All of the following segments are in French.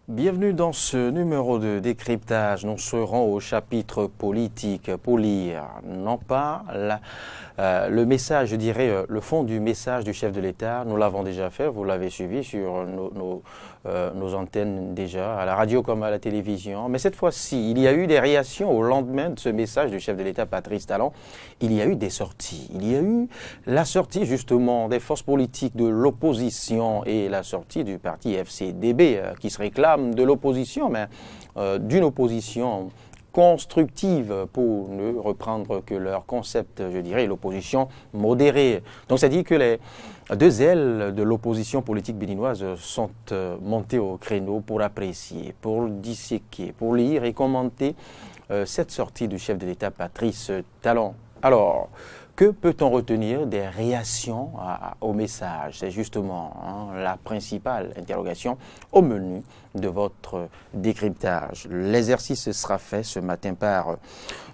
Bienvenue dans ce numéro de décryptage. Nous serons au chapitre politique pour lire, non pas le message, je dirais, le fond du message du chef de l'État. Nous l'avons déjà fait, vous l'avez suivi sur nos antennes déjà, à la radio comme à la télévision. Mais cette fois-ci, il y a eu des réactions au lendemain de ce message du chef de l'État, Patrice Talon. Il y a eu des sorties. Il y a eu la sortie justement des forces politiques de l'opposition et la sortie du parti FCDB qui se réclame de l'opposition, mais d'une opposition constructive pour ne reprendre que leur concept, je dirais, l'opposition modérée. Donc ça dit que les deux ailes de l'opposition politique béninoise sont montées au créneau pour apprécier, pour disséquer, pour lire et commenter cette sortie du chef de l'État, Patrice Talon. Alors, que peut-on retenir des réactions au message? C'est justement la principale interrogation au menu de votre décryptage. L'exercice sera fait ce matin par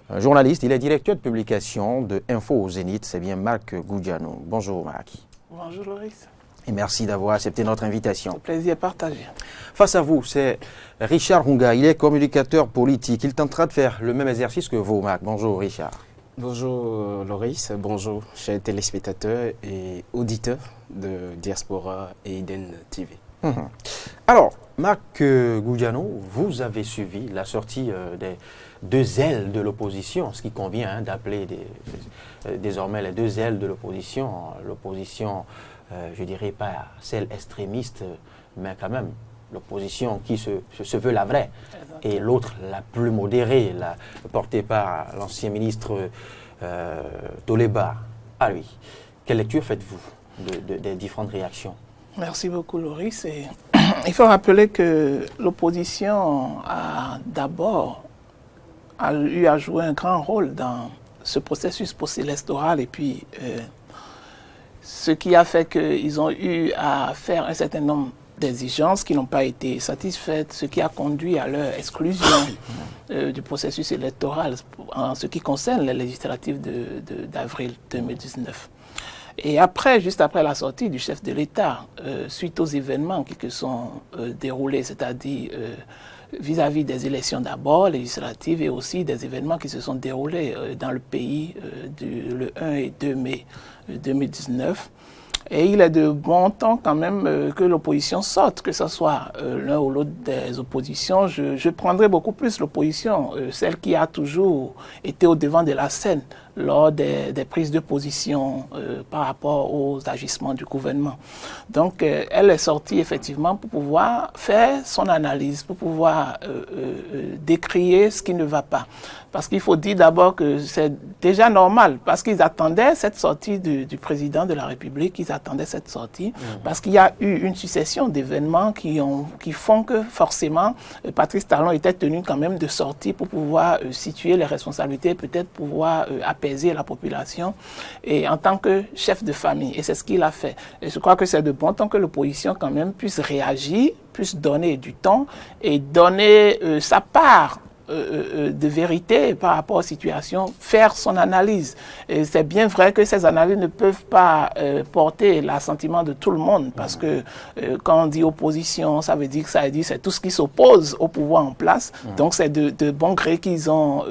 un journaliste. Il est directeur de publication de Info au Zénith. C'est bien Marc Goudiano. Bonjour Marc. Bonjour Loris. Et merci d'avoir accepté notre invitation. Un plaisir partagé. Face à vous, c'est Richard Runga. Il est communicateur politique. Il tentera de faire le même exercice que vous, Marc. Bonjour Richard. Bonjour Loris, bonjour chers téléspectateurs et auditeurs de Diaspora et Eden TV. Alors, Marc Goudiano, vous avez suivi la sortie des deux ailes de l'opposition, ce qui convient d'appeler désormais les deux ailes de l'opposition. L'opposition, je dirais pas celle extrémiste, mais quand même l'opposition qui se veut la vraie, et l'autre la plus modérée, portée par l'ancien ministre Toleba. Ah oui, quelle lecture faites-vous des différentes réactions? Merci beaucoup Loris. Et il faut rappeler que l'opposition a d'abord eu à jouer un grand rôle dans ce processus post-électoral, et puis ce qui a fait qu'ils ont eu à faire un certain nombre d'exigences qui n'ont pas été satisfaites, ce qui a conduit à leur exclusion du processus électoral en ce qui concerne les législatives d'avril 2019. Et après, juste après la sortie du chef de l'État, suite aux événements qui se sont déroulés, c'est-à-dire vis-à-vis des élections d'abord législatives et aussi des événements qui se sont déroulés dans le pays le 1 et 2 mai 2019, et il est de bon temps quand même que l'opposition sorte, que ce soit l'un ou l'autre des oppositions. Je prendrai beaucoup plus l'opposition, celle qui a toujours été au devant de la scène lors des prises de position par rapport aux agissements du gouvernement. Donc elle est sortie effectivement pour pouvoir faire son analyse, pour pouvoir décrier ce qui ne va pas. Parce qu'il faut dire d'abord que c'est déjà normal, parce qu'ils attendaient cette sortie du président de la République, ils attendaient cette sortie, parce qu'il y a eu une succession d'événements qui font que forcément Patrice Talon était tenu quand même de sortir pour pouvoir situer les responsabilités, peut-être pouvoir apaiser la population, et en tant que chef de famille, et c'est ce qu'il a fait. Et je crois que c'est de bon temps que l'opposition quand même puisse réagir, puisse donner du temps et donner sa part de vérité par rapport aux situations, faire son analyse. Et c'est bien vrai que ces analyses ne peuvent pas porter l'assentiment de tout le monde, parce que quand on dit opposition, ça veut dire que c'est tout ce qui s'oppose au pouvoir en place. Donc c'est de bon gré qu'ils ont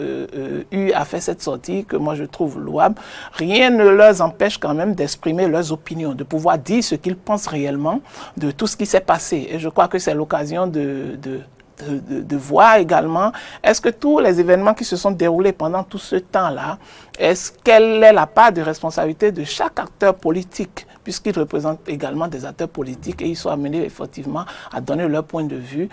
eu à faire cette sortie, que moi je trouve louable. Rien ne leur empêche quand même d'exprimer leurs opinions, de pouvoir dire ce qu'ils pensent réellement de tout ce qui s'est passé. Et je crois que c'est l'occasion de voir également, est-ce que tous les événements qui se sont déroulés pendant tout ce temps-là, quelle est la part de responsabilité de chaque acteur politique, puisqu'ils représentent également des acteurs politiques, et ils sont amenés effectivement à donner leur point de vue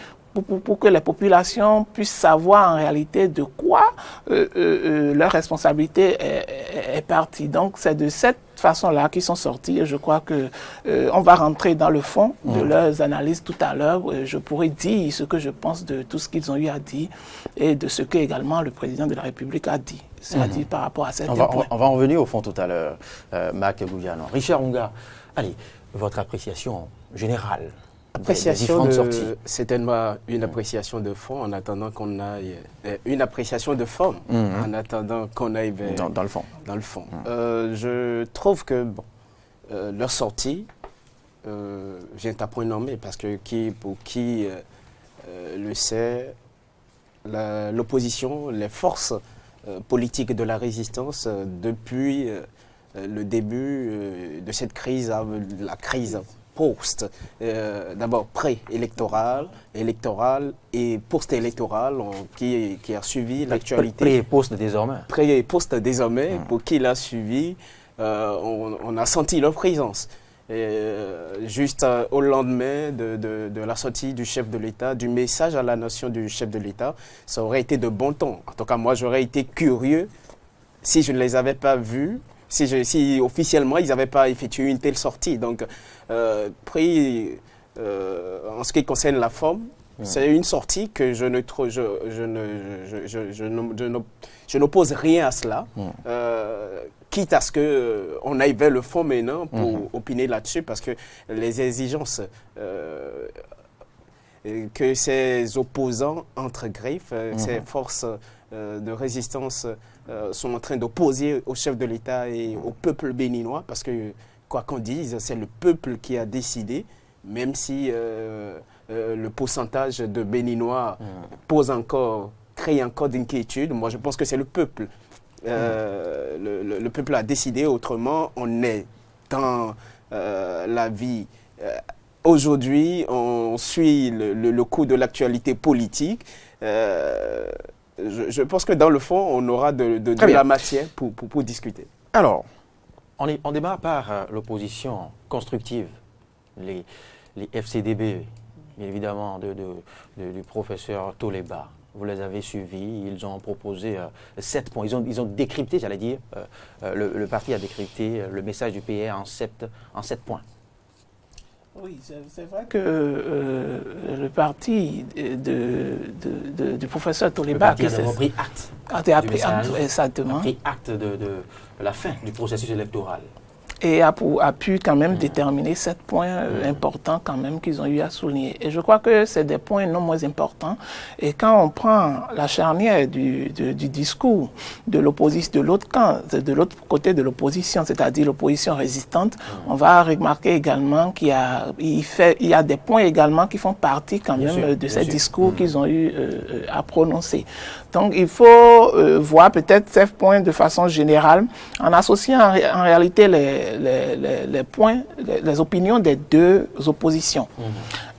pour que les populations puissent savoir en réalité de quoi leur responsabilité est partie. Donc c'est de cette façon-là qu'ils sont sortis, et je crois que on va rentrer dans le fond de leurs analyses tout à l'heure. Je pourrais dire ce que je pense de tout ce qu'ils ont eu à dire et de ce que également le président de la République a dit, c'est-à-dire par rapport à certains points. On va en revenir au fond tout à l'heure, Marc Goudiano. Richard Runga, allez, votre appréciation générale. Certainement une appréciation de fond en attendant qu'on aille, une appréciation de forme en attendant qu'on aille vers, dans le fond. Dans le fond. Je trouve que leur sortie vient à point nommé, parce que pour qui le sait, l'opposition, les forces politiques de la résistance, depuis le début de cette crise, la crise post, d'abord pré-électorale, électorale et post-électorale, qui a suivi l'actualité. Pré et post désormais. Pré et post désormais, pour qui l'a suivi, on a senti leur présence. Juste au lendemain de la sortie du chef de l'État, du message à la nation du chef de l'État, ça aurait été de bon ton. En tout cas, moi, j'aurais été curieux si je ne les avais pas vus, si officiellement, ils n'avaient pas effectué une telle sortie. Donc, en ce qui concerne la forme, c'est une sortie que je n'oppose rien à cela. Quitte à ce qu'on aille vers le fond maintenant pour opiner là-dessus, parce que les exigences que ces opposants entre griffes, ces forces de résistance sont en train d'opposer au chef de l'État et au peuple béninois, parce que, quoi qu'on dise, c'est le peuple qui a décidé, même si le pourcentage de Béninois crée encore d'inquiétude. Moi, je pense que c'est le peuple. Le peuple a décidé, autrement, on est dans la vie. Aujourd'hui, on suit le cours de l'actualité politique. Je pense que dans le fond, on aura de la matière pour discuter. Alors, on démarre par l'opposition constructive, les FCDB, bien évidemment, du professeur Toleba. Vous les avez suivis, ils ont proposé 7 points. Ils ont décrypté, j'allais dire, le parti a décrypté le message du PR en 7 points. Oui, c'est vrai que le parti du professeur Toleba... Le parti a pris acte. A pris acte, exactement. A pris acte de la fin du processus électoral. Et a pu quand même déterminer 7 points importants quand même qu'ils ont eu à souligner. Et je crois que c'est des points non moins importants. Et quand on prend la charnière du discours de l'opposition, de l'autre camp, de l'autre côté de l'opposition, c'est-à-dire l'opposition résistante, on va remarquer également qu'il y a des points également qui font partie quand même de ces discours qu'ils ont eu à prononcer. Donc il faut voir peut-être ces points de façon générale en associant en réalité les points, les opinions des deux oppositions.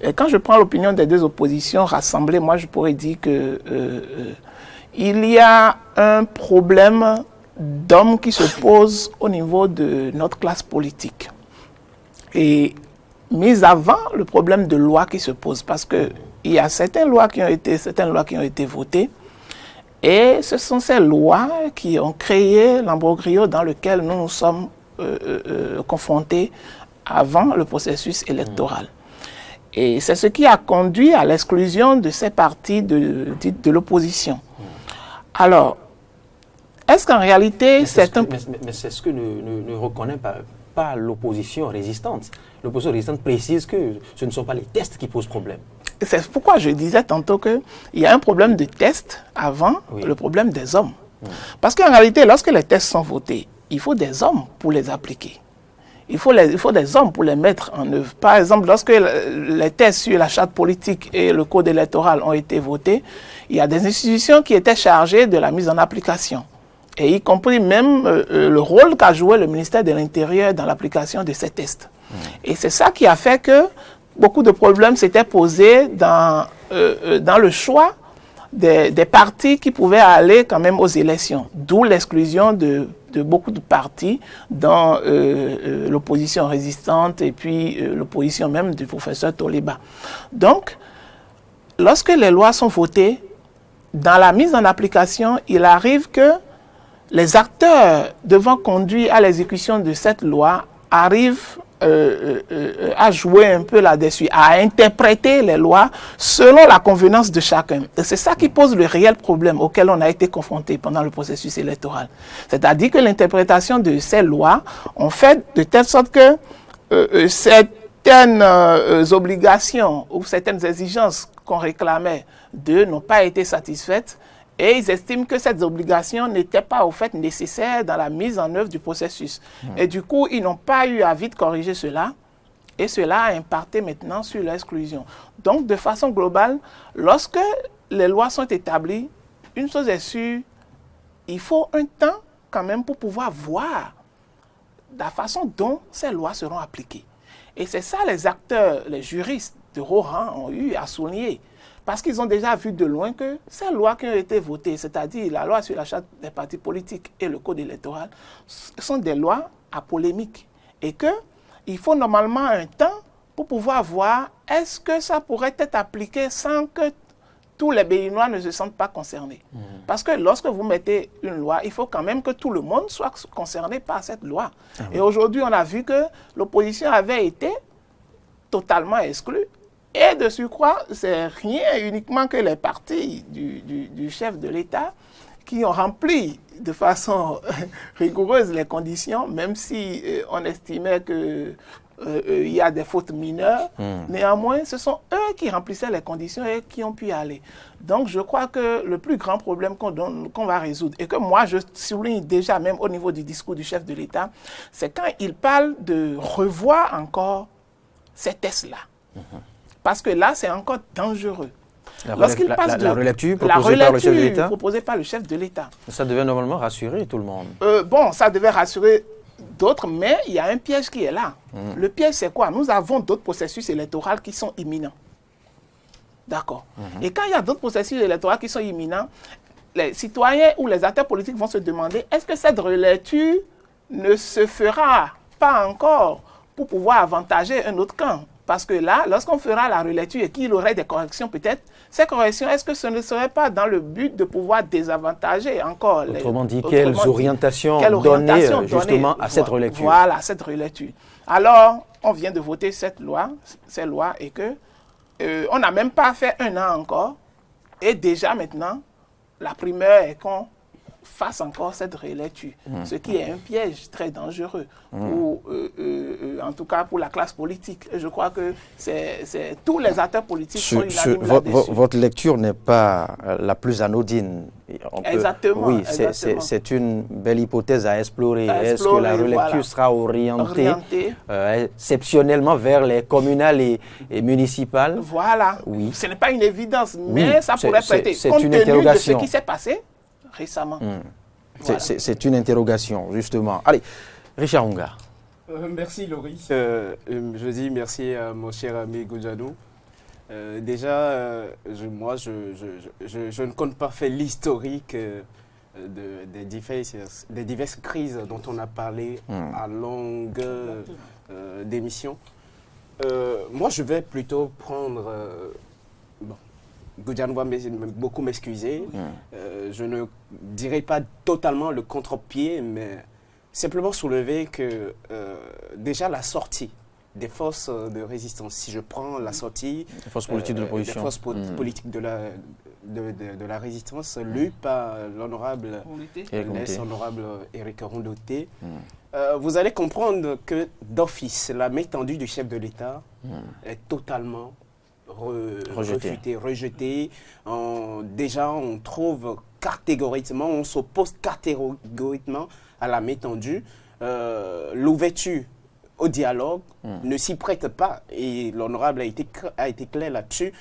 Et quand je prends l'opinion des deux oppositions rassemblées, moi je pourrais dire que il y a un problème d'hommes qui se pose au niveau de notre classe politique. Et mis avant le problème de loi qui se pose, parce que il y a certaines lois qui ont été votées. Et ce sont ces lois qui ont créé l'embroglio dans lequel nous nous sommes confrontés avant le processus électoral. Et c'est ce qui a conduit à l'exclusion de ces partis de l'opposition. Alors, est-ce qu'en réalité c'est un... Mais c'est ce que ne reconnaît pas l'opposition résistante. L'opposition résistante précise que ce ne sont pas les tests qui posent problème. C'est pourquoi je disais tantôt qu'il y a un problème de test avant le problème des hommes. Parce qu'en réalité, lorsque les tests sont votés, il faut des hommes pour les appliquer. Il faut des hommes pour les mettre en œuvre. Par exemple, lorsque les tests sur la charte politique et le code électoral ont été votés, il y a des institutions qui étaient chargées de la mise en application. Et y compris même le rôle qu'a joué le ministère de l'Intérieur dans l'application de ces tests. Et c'est ça qui a fait que beaucoup de problèmes s'étaient posés dans le choix des partis qui pouvaient aller quand même aux élections. D'où l'exclusion de beaucoup de partis dans l'opposition résistante et puis l'opposition même du professeur Toleba. Donc, lorsque les lois sont votées, dans la mise en application, il arrive que les acteurs devant conduire à l'exécution de cette loi arrivent à jouer un peu là-dessus, à interpréter les lois selon la convenance de chacun. Et c'est ça qui pose le réel problème auquel on a été confronté pendant le processus électoral. C'est-à-dire que l'interprétation de ces lois ont fait de telle sorte que certaines obligations ou certaines exigences qu'on réclamait d'eux n'ont pas été satisfaites. Et ils estiment que ces obligations n'étaient pas au fait nécessaires dans la mise en œuvre du processus. Et du coup, ils n'ont pas eu à vite corriger cela. Et cela a impacté maintenant sur l'exclusion. Donc, de façon globale, lorsque les lois sont établies, une chose est sûre, il faut un temps quand même pour pouvoir voir la façon dont ces lois seront appliquées. Et c'est ça les acteurs, les juristes de haut rang ont eu à souligner. Parce qu'ils ont déjà vu de loin que ces lois qui ont été votées, c'est-à-dire la loi sur la charte des partis politiques et le code électoral, sont des lois à polémique. Et qu'il faut normalement un temps pour pouvoir voir est-ce que ça pourrait être appliqué sans que tous les Béninois ne se sentent pas concernés. Parce que lorsque vous mettez une loi, il faut quand même que tout le monde soit concerné par cette loi. Et aujourd'hui, on a vu que l'opposition avait été totalement exclue. Et de surcroît, c'est rien uniquement que les partis du chef de l'État qui ont rempli de façon rigoureuse les conditions, même si on estimait que il y a des fautes mineures. Néanmoins, ce sont eux qui remplissaient les conditions et qui ont pu y aller. Donc, je crois que le plus grand problème qu'on va résoudre, et que moi, je souligne déjà même au niveau du discours du chef de l'État, c'est quand il parle de revoir encore ces tests-là. Parce que là, c'est encore dangereux. Lorsqu'il passe de la relecture proposée par le chef de l'État, proposée par le chef de l'État. Ça devait normalement rassurer tout le monde. Bon, ça devait rassurer d'autres, mais il y a un piège qui est là. Le piège, c'est quoi? Nous avons d'autres processus électoraux qui sont imminents. D'accord. Et quand il y a d'autres processus électoraux qui sont imminents, les citoyens ou les acteurs politiques vont se demander est-ce que cette relecture ne se fera pas encore pour pouvoir avantager un autre camp? Parce que là, lorsqu'on fera la relecture et qu'il aurait des corrections peut-être, ces corrections, est-ce que ce ne serait pas dans le but de pouvoir désavantager encore les... Autrement dit, quelles orientations donner justement à cette relecture? Voilà, cette relecture. Alors, on vient de voter ces lois et que on n'a même pas fait un an encore. Et déjà maintenant, la primeur est qu'on fasse encore cette relecture, ce qui est un piège très dangereux, pour, en tout cas pour la classe politique. Et je crois que tous les acteurs politiques sont unanimes là-dessus. Votre lecture n'est pas la plus anodine. Exactement. Oui, c'est une belle hypothèse à explorer. Est-ce que la relecture sera orientée exceptionnellement vers les communales et municipales? Voilà. Oui. Ce n'est pas une évidence, mais ça pourrait prêter. C'est Compte une tenu interrogation. de ce qui s'est passé récemment. Voilà. C'est une interrogation, justement. Allez, Richard Unga. Merci, Loris. Je dis merci à mon cher ami Goudianou. Déjà, moi, je ne compte pas faire l'historique des diverses crises dont on a parlé à longue d'émission. Moi, je vais plutôt prendre... Goudianou va beaucoup m'excuser. Je ne dirais pas totalement le contre-pied, mais simplement soulever que déjà la sortie des forces de résistance, si je prends la sortie des forces politiques de l'opposition, des forces politiques de la résistance, lue par l'honorable honorable Éric Rondoté, vous allez comprendre que d'office, la main tendue du chef de l'État est totalement rejeté. Déjà, on trouve catégoriquement, on s'oppose catégoriquement à la main tendue. L'ouverture au dialogue ne s'y prête pas. Et l'honorable a été clair là-dessus.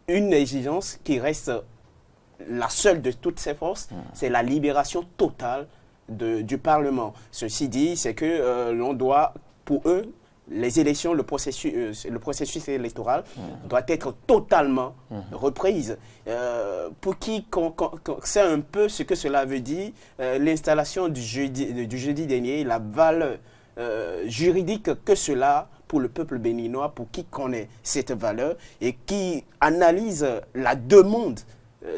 Une exigence qui reste la seule de toutes ces forces, c'est la libération totale du Parlement. Ceci dit, c'est que l'on doit, pour eux, les élections, le processus électoral doit être totalement reprise. Pour qui sait un peu ce que cela veut dire, l'installation du jeudi dernier, la valeur juridique que cela pour le peuple béninois, pour qui connaît cette valeur et qui analyse la demande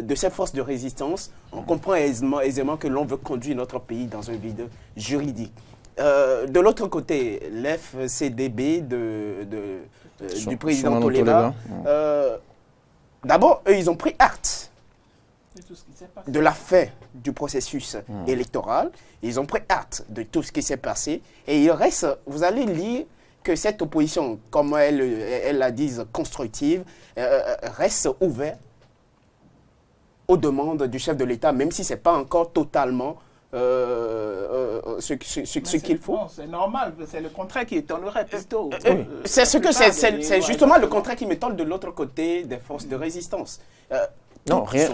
de ces forces de résistance, on comprend aisément que l'on veut conduire notre pays dans un vide juridique. De l'autre côté, l'FCDB du président Toléba, d'abord, eux, ils ont pris acte de la fin du processus électoral. Ils ont pris acte de tout ce qui s'est passé. Et il reste, vous allez lire que cette opposition, comme elle la dise, constructive, reste ouverte aux demandes du chef de l'État, même si ce n'est pas encore totalement ce qu'il faut. C'est normal, c'est le contraire qui étonnerait plutôt. C'est justement le contraire qui m'étonne de l'autre côté des forces de résistance. Non, rien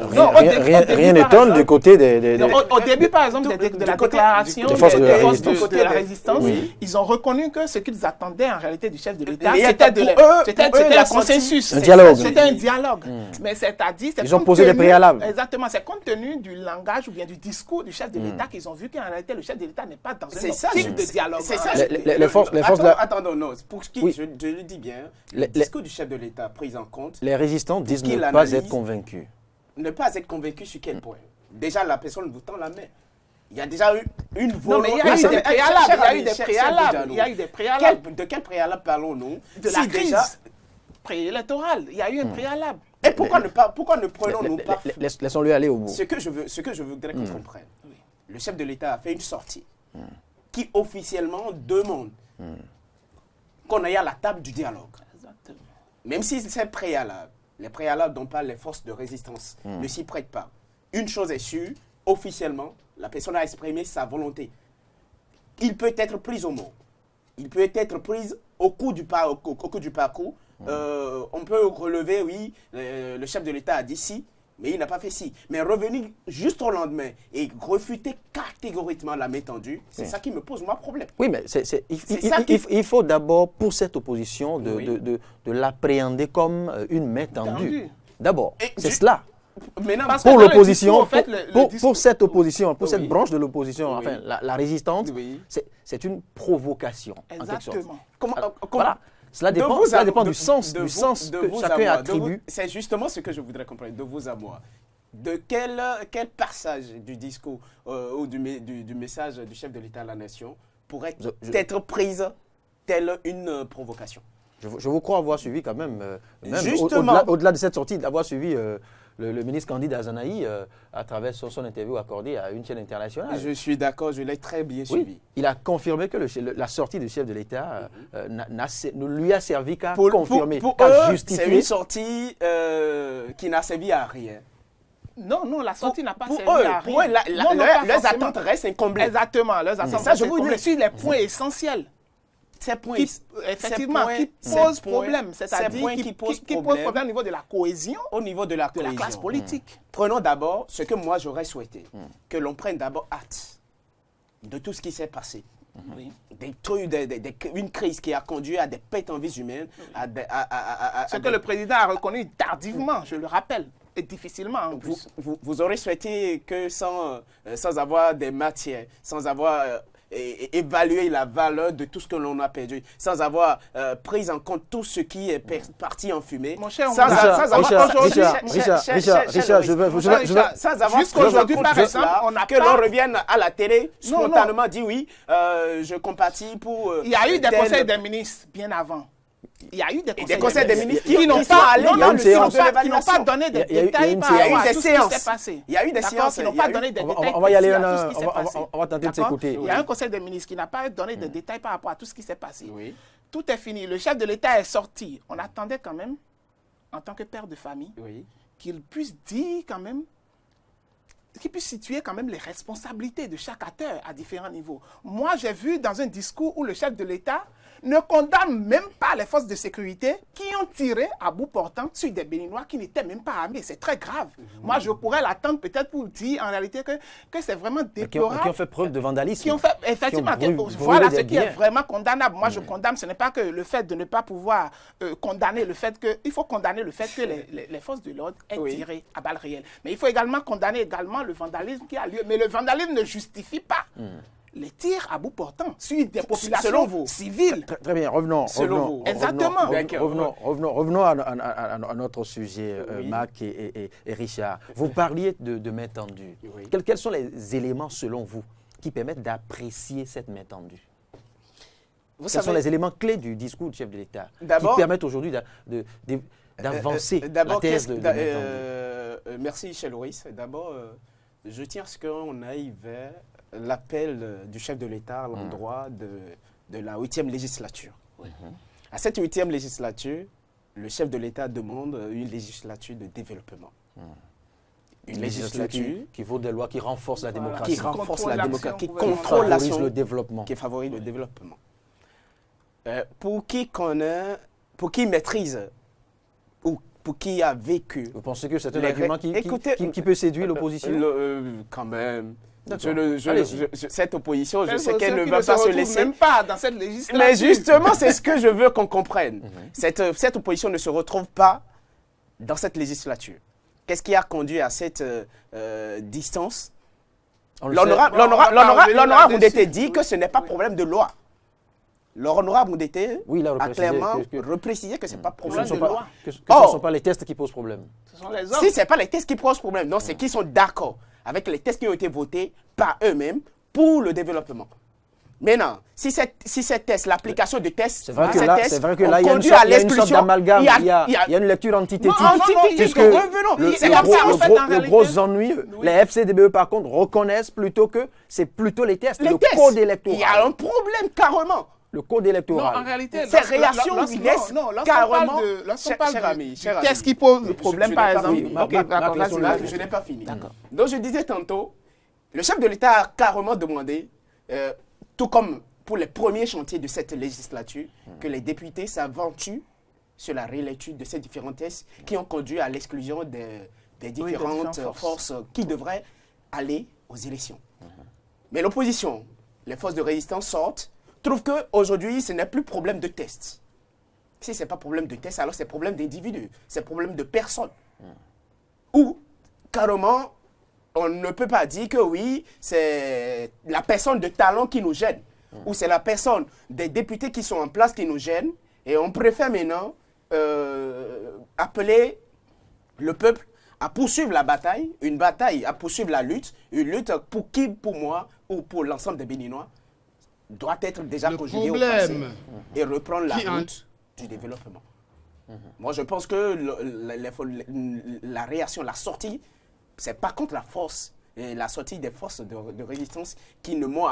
début, n'étonne du côté des Au début, par exemple, de la déclaration des forces de la résistance, oui. ils ont reconnu que ce qu'ils attendaient en réalité du chef de l'État, Mais c'était un consensus. Un dialogue. C'était un dialogue. Mais c'est-à-dire... Ils ont posé des préalables. Exactement. C'est compte tenu du langage ou bien du discours du chef de l'État qu'ils ont vu qu'en réalité, le chef de l'État n'est pas dans un optique de dialogue. C'est ça. Les forces de la... Attends, non. Pour ce qui, Oui. je le dis bien, le discours du chef de l'État pris en compte, Les résistants disent Qui ne pas l'analyse? être convaincus. ne pas être convaincu sur quel point. Déjà, la personne vous tend la main. Il y a déjà eu une volonté. Non, mais il y a eu des préalables. Il y a eu des préalables. De quel préalable parlons-nous? De la crise préélectorale. Il y a eu un préalable. Et pourquoi ne prenons-nous pas Laissons-le aller au bout. ce que je voudrais qu'on comprenne. Le chef de l'État a fait une sortie qui officiellement demande qu'on aille à la table du dialogue. Exactement. Même si c'est préalable, les préalables dont parlent les forces de résistance ne s'y prêtent pas. Une chose est sûre, officiellement, la personne a exprimé sa volonté. Il peut être pris au mot. Il peut être pris au cours du parcours. On peut relever, oui, le chef de l'État a dit si, mais il n'a pas fait si. Mais revenir juste au lendemain et refuter catégoriquement la main tendue, c'est ça qui me pose moi problème. Oui, mais il faut d'abord, pour cette opposition, Oui. de l'appréhender comme une main tendue. Tendue. D'abord, Et c'est je- cela. Maintenant, Parce que Pour dans le l'opposition, discours, en fait, le pour discours- cette opposition, pour Oui. cette branche de l'opposition, Oui. enfin, la résistante, Oui. c'est une provocation, en quelque sorte. Exactement. Voilà. Cela dépend du sens que chacun attribue. C'est justement ce que je voudrais comprendre, de vous à moi. De quel passage du discours ou du message du chef de l'État à la nation pourrait être prise telle une provocation? Je vous crois avoir suivi quand même, Justement. au-delà de cette sortie, d'avoir suivi le ministre Candide Azanaï à travers son interview accordée à une chaîne internationale. Je suis d'accord, je l'ai très bien suivi. Oui, il a confirmé que la sortie du chef de l'État ne lui a servi qu'à confirmer, Pour qu'à eux, justifier. c'est une sortie qui n'a servi à rien. Non, la sortie n'a pas servi Pour eux, à rien. Non, leurs pas forcément. attentes restent incomblées. Exactement, leurs attentes ça, je restent vous dis. incomblées sur les points essentiels. Ces points, Effectivement, qui ces posent points- problème. ces C'est-à-dire points qui posent problème au niveau de la cohésion au niveau de la de la cohésion. classe politique. Prenons d'abord ce que moi j'aurais souhaité, que l'on prenne d'abord acte de tout ce qui s'est passé. Oui. Des trucs, une crise qui a conduit à des pertes en vies humaines, Ce que le président a reconnu tardivement, je le rappelle, et difficilement en plus. vous aurez souhaité que sans avoir des matières, sans avoir évalué la valeur de tout ce que l'on a perdu, sans avoir pris en compte tout ce qui est parti en fumée. Mon cher, sans avoir Richard, je veux sans avoir Jusqu'aujourd'hui, pris en par compte exemple, cela, on n'a que pas- l'on revienne à la télé, Non, spontanément dit oui, je compatis pour... Il y a eu des tel- conseils des ministres bien avant. Il y a eu des conseils des ministres qui n'ont qui sont pas, allés non, dans non, le qui n'ont sens de pas l'évaluation. donné des Il y a eu détails une par séance. rapport à Il y a eu tout des ce qui séances. s'est passé. Il y a eu des D'accord, séances. qui n'ont Il y a pas eu- donné des On va- détails on va y aller précis un- à tout ce qui s'est on va- passé. on va tenter de D'accord. s'écouter. Il y a un conseil des ministres qui n'a pas donné de détails par rapport à tout ce qui s'est passé. Oui. Tout est fini. Le chef de l'État est sorti. On attendait quand même, en tant que père de famille, Oui. qu'il puisse dire quand même, qu'il puisse situer quand même les responsabilités de chaque acteur à différents niveaux. Moi, j'ai vu dans un discours où le chef de l'État ne condamne même pas les forces de sécurité qui ont tiré à bout portant sur des Béninois qui n'étaient même pas armés. C'est très grave. Moi, je pourrais l'attendre peut-être pour dire en réalité que c'est vraiment déplorable. Qui ont fait preuve de vandalisme. Qui ont fait, effectivement, Qui ont brûlé voilà des ce qui est biens. vraiment condamnable. Moi, je condamne, ce n'est pas que le fait de ne pas pouvoir condamner le fait que, il faut condamner le fait que les forces de l'ordre aient Oui. tiré à balles réelles. Mais il faut également condamner également le vandalisme qui a lieu. Mais le vandalisme ne justifie pas les tirs à bout portant sur des populations Selon vous. civiles. Très bien, revenons. Selon vous. Exactement. Revenons à notre sujet, Oui. Mac et Richard. Vous parliez de main tendue. Oui. Quels sont les éléments, selon vous, qui permettent d'apprécier cette main tendue? Vous Quels sont savez, les éléments clés du discours du chef de l'État qui D'abord- permettent aujourd'hui d'avancer la d'abord, thèse de main tendue? merci, Michel Loris. D'abord, je tiens à ce qu'on aille vers l'appel du chef de l'État à l'endroit de la 8e législature. À cette 8e législature, le chef de l'État demande une législature de développement. une législature qui vaut des lois qui renforcent la démocratie, qui renforce la démocratie, qui gouvernementale. contrôle favorise l'action, le développement. qui favorise le développement. Pour qui connaît, pour qui maîtrise, ou pour qui a vécu. Vous pensez que c'est un Les argument Écoutez, qui peut séduire l'opposition? Quand même. D'accord. Cette opposition, je sais Ceux qu'elle ne qui va pas se retrouvent laisser. même pas dans cette législature. Mais justement, c'est ce que je veux qu'on comprenne. Cette opposition ne se retrouve pas dans cette législature. Qu'est-ce qui a conduit à cette distance? L'honorable Moudete dit que ce n'est pas problème de loi. L'honorable Moudete a clairement reprécisé que ce n'est pas problème de loi. Que ce ne sont pas les tests qui posent problème. Ce sont les hommes. Si ce n'est pas les tests qui posent problème, non, c'est qu'ils sont d'accord avec les tests qui ont été votés par eux-mêmes pour le développement. Maintenant, si ces tests, l'application de tests, c'est vrai que là, il y a une sorte d'amalgame, il y a une lecture antithétique. Antithétique, revenons. Le gros ennui, les FCDBE par contre reconnaissent plutôt que c'est plutôt les tests, le code électoral. Il y a un problème carrément. Le code électoral. Non, en réalité, ces réactions laissent carrément. Lorsqu'on parle de qu'est-ce qui pose le problème, par exemple. Je n'ai pas fini. Donc, je disais tantôt, le chef de l'État a carrément demandé, tout comme pour les premiers chantiers de cette législature, que les députés s'aventurent sur la réélecture de ces différents tests qui ont conduit à l'exclusion des différentes forces qui devraient aller aux élections. Mais l'opposition, les forces de résistance sortent, trouvent qu'aujourd'hui, ce n'est plus problème de test. Si ce n'est pas problème de test, alors c'est problème d'individus, c'est problème de personnes. Ou, carrément, on ne peut pas dire que oui, c'est la personne de talent qui nous gêne. Ou c'est la personne des députés qui sont en place qui nous gêne. Et on préfère maintenant appeler le peuple à poursuivre la bataille, une bataille à poursuivre la lutte, une lutte pour qui, pour moi, ou pour l'ensemble des Béninois, doit être déjà conjuguée au passé et reprendre la route du développement. Moi, je pense que la réaction, la sortie, c'est pas contre la force, et la sortie des forces de résistance qui ne m'ont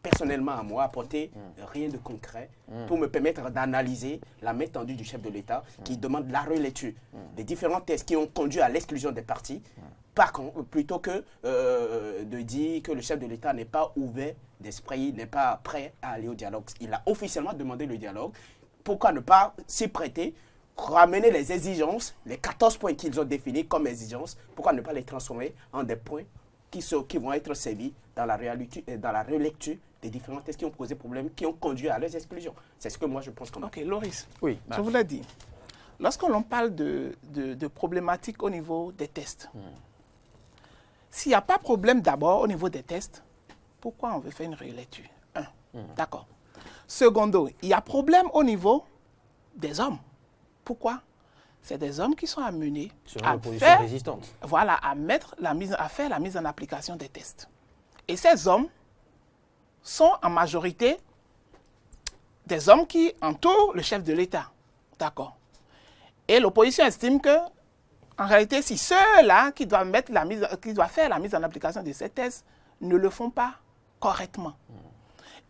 personnellement à moi apporté rien de concret pour me permettre d'analyser la main tendue du chef de l'État qui demande la relecture des différents tests qui ont conduit à l'exclusion des partis, par contre, plutôt que de dire que le chef de l'État n'est pas ouvert d'esprit, n'est pas prêt à aller au dialogue. Il a officiellement demandé le dialogue. Pourquoi ne pas s'y prêter, ramener les exigences, les 14 points qu'ils ont définis comme exigences, pourquoi ne pas les transformer en des points qui vont être servis dans la relecture des différents tests qui ont posé problème, qui ont conduit à leurs exclusions. C'est ce que moi je pense. Ok, Loris, oui, je vous l'ai dit. Lorsqu'on parle de problématiques au niveau des tests, s'il n'y a pas de problème d'abord au niveau des tests, pourquoi on veut faire une relecture? D'accord. Secondo, il y a problème au niveau des hommes. Pourquoi? C'est des hommes qui sont amenés à faire, à faire la mise en application des tests. Et ces hommes sont en majorité des hommes qui entourent le chef de l'État. D'accord. Et l'opposition estime que, en réalité, si ceux-là qui doivent faire la mise en application de ces tests ne le font pas correctement.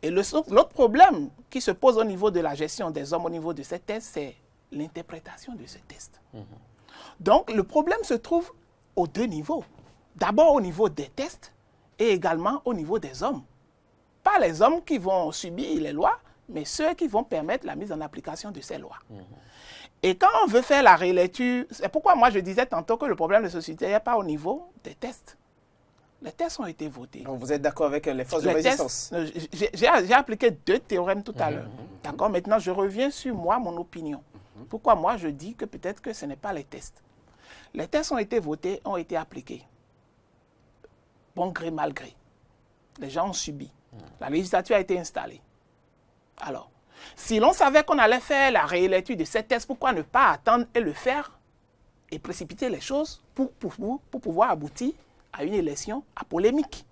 Et l'autre problème qui se pose au niveau de la gestion des hommes au niveau de ces tests, c'est l'interprétation de ces tests. Donc, le problème se trouve aux deux niveaux. D'abord au niveau des tests et également au niveau des hommes. Pas les hommes qui vont subir les lois, mais ceux qui vont permettre la mise en application de ces lois. Et quand on veut faire la relecture, c'est pourquoi moi je disais tantôt que le problème de société n'est pas au niveau des tests. Les tests ont été votés. Donc vous êtes d'accord avec les forces de résistance? J'ai appliqué 2 théorèmes tout à l'heure. D'accord. Maintenant, je reviens sur mon opinion. Pourquoi moi je dis que peut-être que ce n'est pas les tests. Les tests ont été votés, ont été appliqués. Bon gré, mal gré. Les gens ont subi. La législature a été installée. Alors, si l'on savait qu'on allait faire la réélecture de ces tests, pourquoi ne pas attendre et le faire et précipiter les choses pour pouvoir aboutir à une élection à polémique?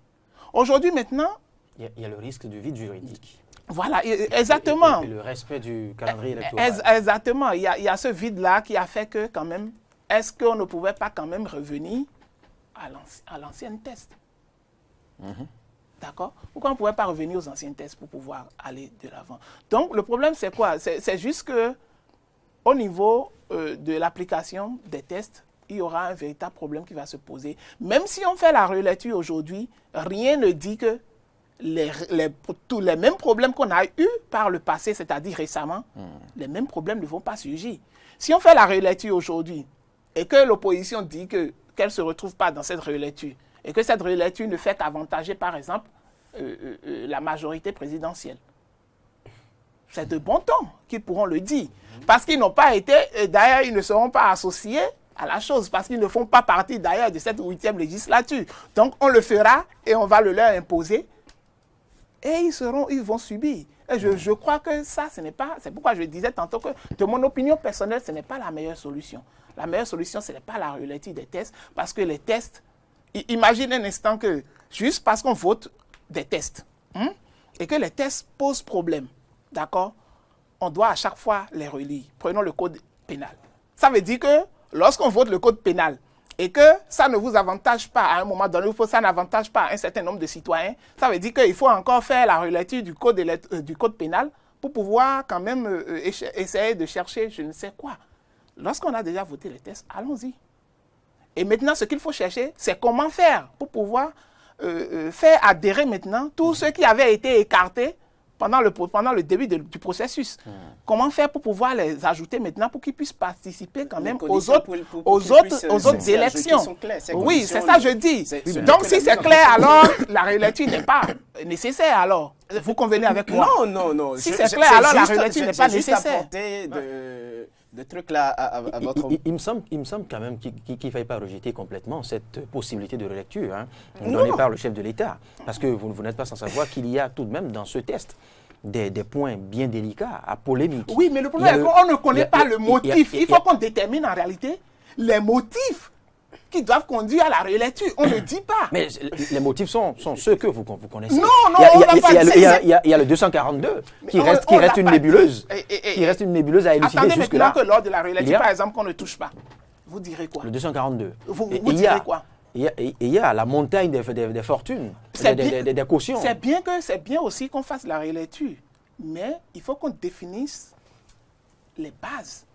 Aujourd'hui, maintenant... Il y a le risque du vide juridique. Voilà, exactement. Et le respect du calendrier électoral. Exactement. Il y a ce vide-là qui a fait que, quand même, est-ce qu'on ne pouvait pas quand même revenir à l'ancien test? D'accord? Pourquoi on ne pouvait pas revenir aux anciens tests pour pouvoir aller de l'avant? Donc, le problème, c'est quoi? C'est juste que, au niveau de l'application des tests, il y aura un véritable problème qui va se poser. Même si on fait la relecture aujourd'hui, rien ne dit que tous les mêmes problèmes qu'on a eus par le passé, c'est-à-dire récemment, les mêmes problèmes ne vont pas surgir. Si on fait la relecture aujourd'hui et que l'opposition dit qu'elle ne se retrouve pas dans cette relecture et que cette relecture ne fait qu'avantager, par exemple, la majorité présidentielle, c'est de bon ton qu'ils pourront le dire. Parce qu'ils n'ont pas été, d'ailleurs, ils ne seront pas associés à la chose, parce qu'ils ne font pas partie, d'ailleurs, de cette 8e législature. Donc, on le fera et on va le leur imposer. Et ils vont subir. Et je crois que ça, ce n'est pas... C'est pourquoi je disais tantôt que, de mon opinion personnelle, ce n'est pas la meilleure solution. La meilleure solution, ce n'est pas la relecture des tests, parce que les tests... Imagine un instant que, juste parce qu'on vote des tests, et que les tests posent problème, d'accord, on doit à chaque fois les relire. Prenons le code pénal. Ça veut dire que lorsqu'on vote le code pénal et que ça ne vous avantage pas à un moment donné, ça n'avantage pas un certain nombre de citoyens, ça veut dire qu'il faut encore faire la relecture du code pénal pour pouvoir quand même essayer de chercher je ne sais quoi. Lorsqu'on a déjà voté les tests, allons-y. Et maintenant, ce qu'il faut chercher, c'est comment faire pour pouvoir faire adhérer maintenant tous ceux qui avaient été écartés pendant le début du processus. Comment faire pour pouvoir les ajouter maintenant pour qu'ils puissent participer quand même aux autres élections. Oui, c'est ça que je dis. Donc si c'est clair, alors la relecture n'est pas nécessaire alors. Vous convenez avec moi? Non. Si c'est clair, alors la relecture n'est pas nécessaire. De trucs là à votre... Il me semble quand même qu'il ne faille pas rejeter complètement cette possibilité de relecture donnée par le chef de l'État. Parce que vous n'êtes pas sans savoir qu'il y a tout de même dans ce test des points bien délicats, à polémique. Oui, mais le problème est qu'on ne connaît pas le motif. Il faut qu'on détermine en réalité les motifs qui doivent conduire à la relecture. On ne dit pas. Mais les motifs sont ceux que vous connaissez. Non, il y a le 242 qui reste une nébuleuse. Qui reste une nébuleuse à élucider jusque-là. Attendez maintenant que lors de la relecture, par exemple, qu'on ne touche pas. Vous direz quoi? Le 242. Vous direz quoi? Il y a la montagne des fortunes, des cautions. C'est bien aussi qu'on fasse la relecture. Mais il faut qu'on définisse les bases,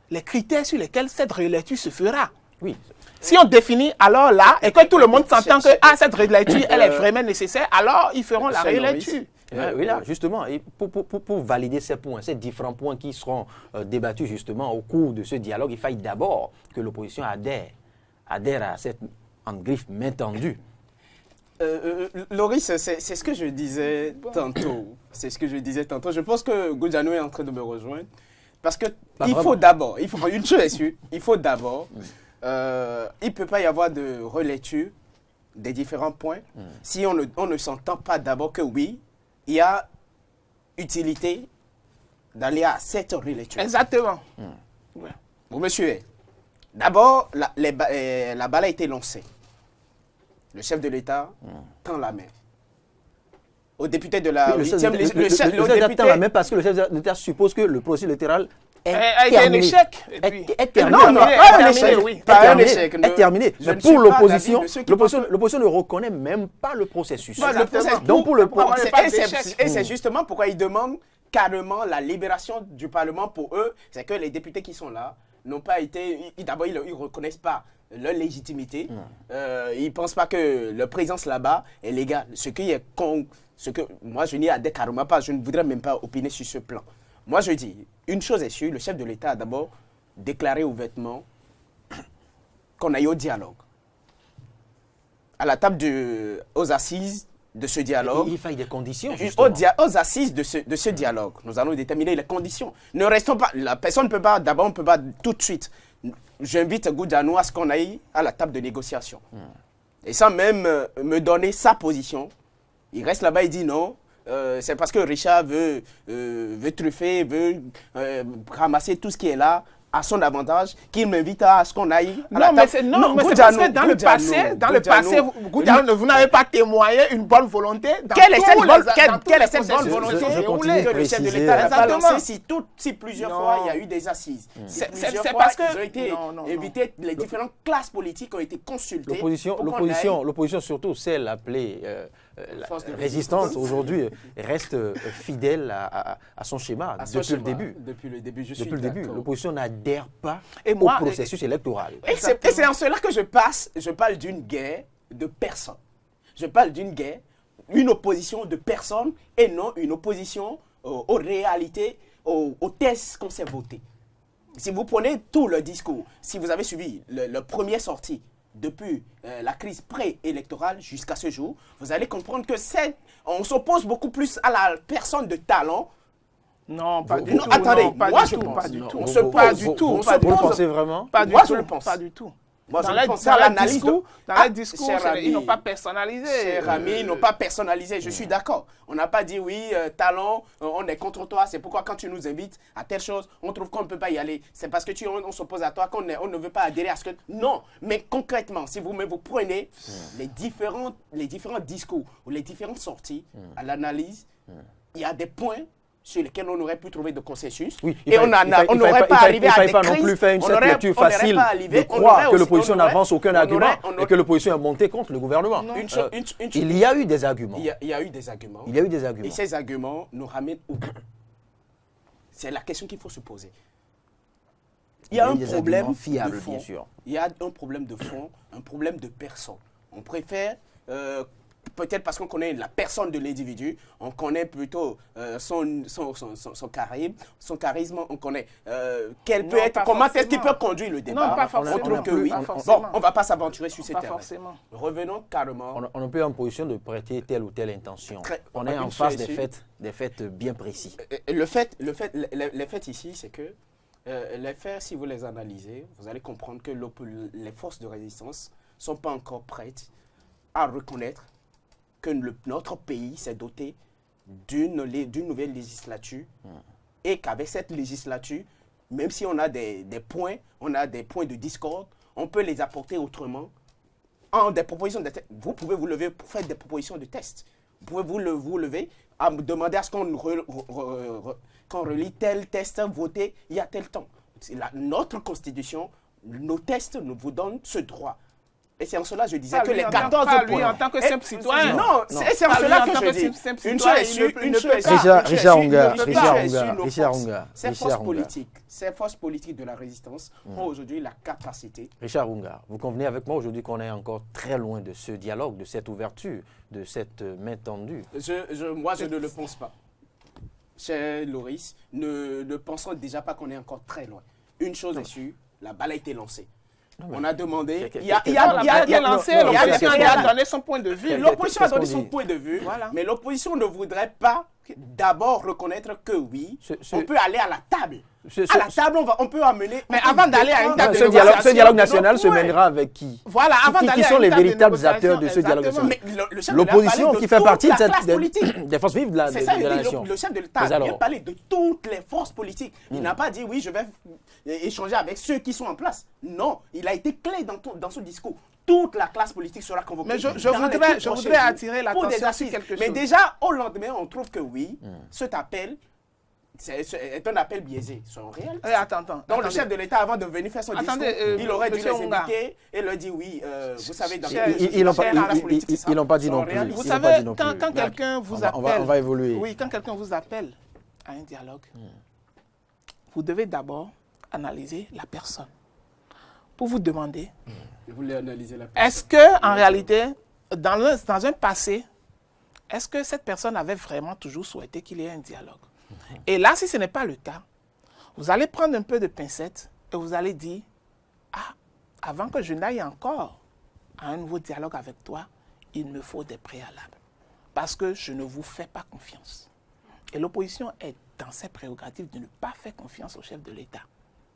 les critères sur lesquels cette relecture se fera. Oui. Si on définit alors là, et que tout le monde s'entend que cette relecture, elle est vraiment nécessaire, alors ils feront la relecture. Oui, là, justement, et pour valider ces points, ces différents points qui seront débattus justement au cours de ce dialogue, il faille d'abord que l'opposition adhère à cette en griffe main tendue. Loris, c'est ce que je disais tantôt. Je pense que Goudiano est en train de me rejoindre. Parce que une chose est sûre, il faut d'abord, il ne peut pas y avoir de relecture des différents points si on ne s'entend pas d'abord que oui, il y a utilité d'aller à cette relecture. Exactement. Ouais. Bon, monsieur, d'abord, la balle a été lancée. Le chef de l'État tend la main. Au député de la 8e législature. Le chef de l'État tend la main parce que le chef de l'État suppose que le processus électoral est un échec. Est terminé. Non, pas un échec. Est terminé. Mais pour l'opposition, l'opposition ne reconnaît même pas le processus. Donc et c'est justement pourquoi ils demandent carrément la libération du Parlement pour eux. C'est que les députés qui sont là n'ont pas été... D'abord, ils ne reconnaissent pas leur légitimité. Ils ne pensent pas que leur présence là-bas est légale. Ce que moi, je n'y adhère carrément pas. Je ne voudrais même pas opiner sur ce plan. Moi, je dis, une chose est sûre, le chef de l'État a d'abord déclaré ouvertement qu'on aille au dialogue. À la table aux assises de ce dialogue. Il faille des conditions, aux assises de ce dialogue, nous allons déterminer les conditions. Ne restons pas... La personne ne peut pas... D'abord, on ne peut pas tout de suite... J'invite Goudiano à ce qu'on aille à la table de négociation. Et sans même me donner sa position, il reste là-bas et dit non. C'est parce que Richard veut truffer, veut ramasser tout ce qui est là à son avantage, qu'il m'invite à ce qu'on aille à la table. Mais c'est parce que dans le passé, Goudiano, vous n'avez pas témoigné une bonne volonté. Quelle est cette bonne volonté que le chef de l'État n'a pas lancé si plusieurs fois il y a eu des assises? C'est parce que... Ils ont été invités, les différentes classes politiques ont été consultées. L'opposition surtout, celle appelée résistante aujourd'hui, reste fidèle à son schéma depuis le début. Depuis le début, L'opposition n'a n'adhèrent pas Et au moi, processus électoral. Et c'est en cela que je parle d'une guerre de personnes. Je parle d'une guerre, une opposition de personnes et non une opposition aux réalités, aux tests qu'on s'est votés. Si vous prenez tout le discours, si vous avez suivi le premier sorti depuis la crise préélectorale jusqu'à ce jour, vous allez comprendre que on s'oppose beaucoup plus à la personne de talent. Non, pas du non, tout. attendez, non, pas moi, du je tout, pense. pas du tout. On se pose, Pas du tout. on pas se du Vous le tout. pensez vraiment? Pas du Moi, tout. je le pense. Pas du tout. Moi, je Dans le les- pense. dans Dans les l'analyse discours, de- dans les discours, cher ami. ils n'ont pas personnalisé. Cher ami, ils n'ont pas personnalisé, je suis d'accord. On n'a pas dit oui, talent, on est contre toi, c'est pourquoi quand tu nous invites à telle chose, on trouve qu'on ne peut pas y aller. C'est parce que on s'oppose à toi qu'on ne veut pas adhérer à ce que... Non, mais concrètement, si vous prenez les différents discours ou les différentes sorties à l'analyse, il y a des points sur lesquels on aurait pu trouver de consensus. Oui, et on n'aurait pas arrivé à des pas crises. non plus faire une On cette aurait- lecture on n'aurait facile pas arrivé- de on croire aurait que aussi- l'opposition on aurait- n'avance aucun on argument aurait- et que l'opposition est montée contre le gouvernement. Une Il y a eu des arguments. Il y a eu des arguments. Il y a eu des arguments. Et ces arguments nous ramènent où? C'est la question qu'il faut se poser. Il y a un des problème arguments fiables, de fond. bien sûr. Il y a un problème de fond, un problème de personne. On préfère, peut-être parce qu'on connaît la personne de l'individu, on connaît plutôt son charisme, on connaît quel peut Non, être, pas comment est-ce qu'il forcément. peut conduire le débat. Non, pas On forcément. trouve que oui. Pas Bon, forcément. on ne va pas s'aventurer sur ces Pas terrains. forcément. Revenons carrément. On n'est plus en position de prêter telle ou telle intention. On est Une en face chose est des faits bien précis. Les faits ici, c'est que les faits, si vous les analysez, vous allez comprendre que les forces de résistance ne sont pas encore prêtes à reconnaître que notre pays s'est doté d'une nouvelle législature et qu'avec cette législature, même si on a des points de discorde, on peut les apporter autrement en des propositions de test. Vous pouvez vous lever pour faire des propositions de test. Vous pouvez vous lever à me demander à ce qu'on relie tel test voté il y a tel temps. Notre constitution, nos tests nous vous donnent ce droit. Et c'est en cela que je disais Pas que lui les en tant- 14 pas points... lui en tant que simple citoyen. Non, c'est en Pas lui cela en que tant je que dis. simple Une citoyen, chose est sûre, il ne peut pas. Richard Onga, Richard Onga. Ces forces politiques de la résistance ont aujourd'hui la capacité. Richard Onga, vous convenez avec moi aujourd'hui qu'on est encore très loin de ce dialogue, de cette ouverture, de cette main tendue. Moi, je ne le pense pas. Cher Loris, ne pensons déjà pas qu'on est encore très loin. Une chose est sûre, la balle a été lancée. On a demandé. L'opposition a donné son point de vue. L'opposition a donné son point de vue, Voilà. mais l'opposition ne voudrait pas d'abord reconnaître que oui, on peut aller à la table. À la table, on peut amener. Mais avant d'aller à une table de Ce négociation, dialogue national se mènera avec qui? Voilà, avant Qui d'aller à sont une les table de véritables négociation, acteurs de ce dialogue exactement. national? Mais le chef de l'État L'opposition parlait de qui fait partie toute la classe politique. des forces vives de C'est ça, la il dit, nation. le chef de l'État Mais vient alors parler de toutes les forces politiques. Il n'a pas dit oui, je vais échanger avec ceux qui sont en place. Non, il a été clé dans son discours. Toute la classe politique sera convoquée. Mais je dans les tout voudrais prochains attirer jours pour des l'attention sur assises. quelque Mais chose. déjà, au lendemain, on trouve que oui, cet appel est un appel biaisé. C'est en réalité. Attends. Donc attendez. le chef de l'État, avant de venir faire son Attendez, discours, il aurait dû les monsieur Onga. inviter et leur dire oui, vous savez, dans Cher- Ils n'ont cher pas, classe politique, ils- ils n'ont pas dit non plus. Vous Ils n'ont pas savez, dit non plus. quand quelqu'un vous On appelle... va évoluer. Oui, quand quelqu'un vous appelle à un dialogue, vous devez d'abord analyser la personne. Pour vous demander, Je voulais analyser la est-ce que en réalité, dans un passé, est-ce que cette personne avait vraiment toujours souhaité qu'il y ait un dialogue? Et là, si ce n'est pas le cas, vous allez prendre un peu de pincette et vous allez dire, ah, avant que je n'aille encore à un nouveau dialogue avec toi, il me faut des préalables. Parce que je ne vous fais pas confiance. Et l'opposition est dans ses prérogatives de ne pas faire confiance au chef de l'État.